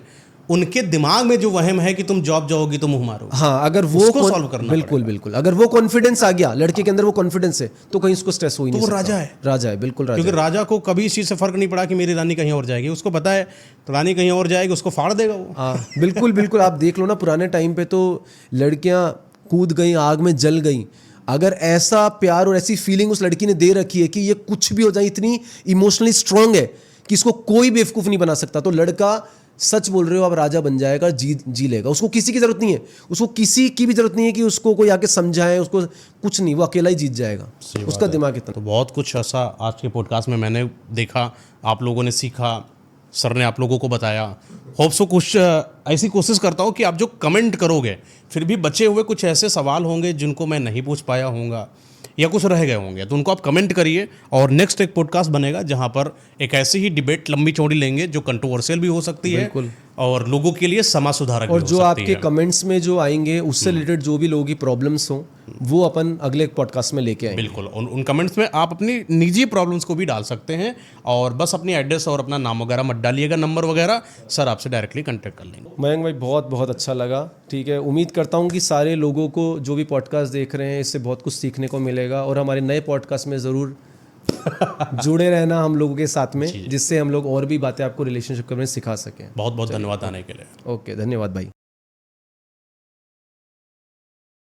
उनके दिमाग में जो वहम है कि तुम जॉब जाओगी तो मुंह मारोगे, हाँ, अगर वो उसको सॉल्व करना बिल्कुल बिल्कुल, अगर वो कॉन्फिडेंस आ गया लड़के के अंदर, वो कॉन्फिडेंस है, तो कहीं उसको स्ट्रेस हो ही नहीं वो सकता। राजा है। राजा है, बिल्कुल राजा क्योंकि राजा को कभी इस चीज़ से फर्क नहीं पड़ा कि मेरी रानी कहीं और जाएगी। उसको पता है रानी कहीं और जाएगी, उसको फाड़ देगा वो। हाँ, बिल्कुल बिल्कुल। आप देख लो ना, पुराने टाइम पे तो लड़कियां कूद गई, आग में जल गई। अगर ऐसा प्यार और ऐसी फीलिंग उस लड़की ने दे रखी है कि ये कुछ भी हो जाए, इतनी इमोशनली स्ट्रांग है कि इसको कोई बेवकूफ़ नहीं बना सकता, तो लड़का, सच बोल रहे हो, अब राजा बन जाएगा, जी लेगा। उसको किसी की जरूरत नहीं है, उसको किसी की भी जरूरत नहीं है कि उसको कोई आके समझाए, उसको कुछ नहीं, वो अकेला ही जीत जाएगा। उसका दिमाग इतना। तो बहुत कुछ ऐसा आज के पॉडकास्ट में मैंने देखा, आप लोगों ने सीखा, सर ने आप लोगों को बताया। होप सो कुछ ऐसी कोशिश करता हूँ कि आप जो कमेंट करोगे, फिर भी बचे हुए कुछ ऐसे सवाल होंगे जिनको मैं नहीं पूछ पाया होऊंगा या कुछ रह गए होंगे, तो उनको आप कमेंट करिए, और नेक्स्ट एक पॉडकास्ट बनेगा जहां पर एक ऐसी ही डिबेट लंबी चौड़ी लेंगे जो कंट्रोवर्शियल भी हो सकती है और लोगों के लिए समाज सुधारक और भी हो जो सकती आपके है। कमेंट्स में जो आएंगे उससे रिलेटेड जो भी लोगों की प्रॉब्लम्स हो, वो अपन अगले पॉडकास्ट में लेके आएंगे। बिल्कुल, उन कमेंट्स में आप अपनी निजी प्रॉब्लम्स को भी डाल सकते हैं, और बस अपनी एड्रेस और अपना नाम वगैरह मत डालिएगा, नंबर वगैरह, सर आपसे डायरेक्टली कांटेक्ट कर लेंगे। मयंक भाई, बहुत बहुत अच्छा लगा। ठीक है, उम्मीद करता हूँ कि सारे लोगों को जो भी पॉडकास्ट देख रहे हैं इससे बहुत कुछ सीखने को मिलेगा, और हमारे नए पॉडकास्ट में ज़रूर जुड़े रहना हम लोगों के साथ में, जिससे हम लोग और भी बातें आपको रिलेशनशिप के बारे में सिखा सकें। बहुत बहुत धन्यवाद आने के लिए। ओके, धन्यवाद भाई।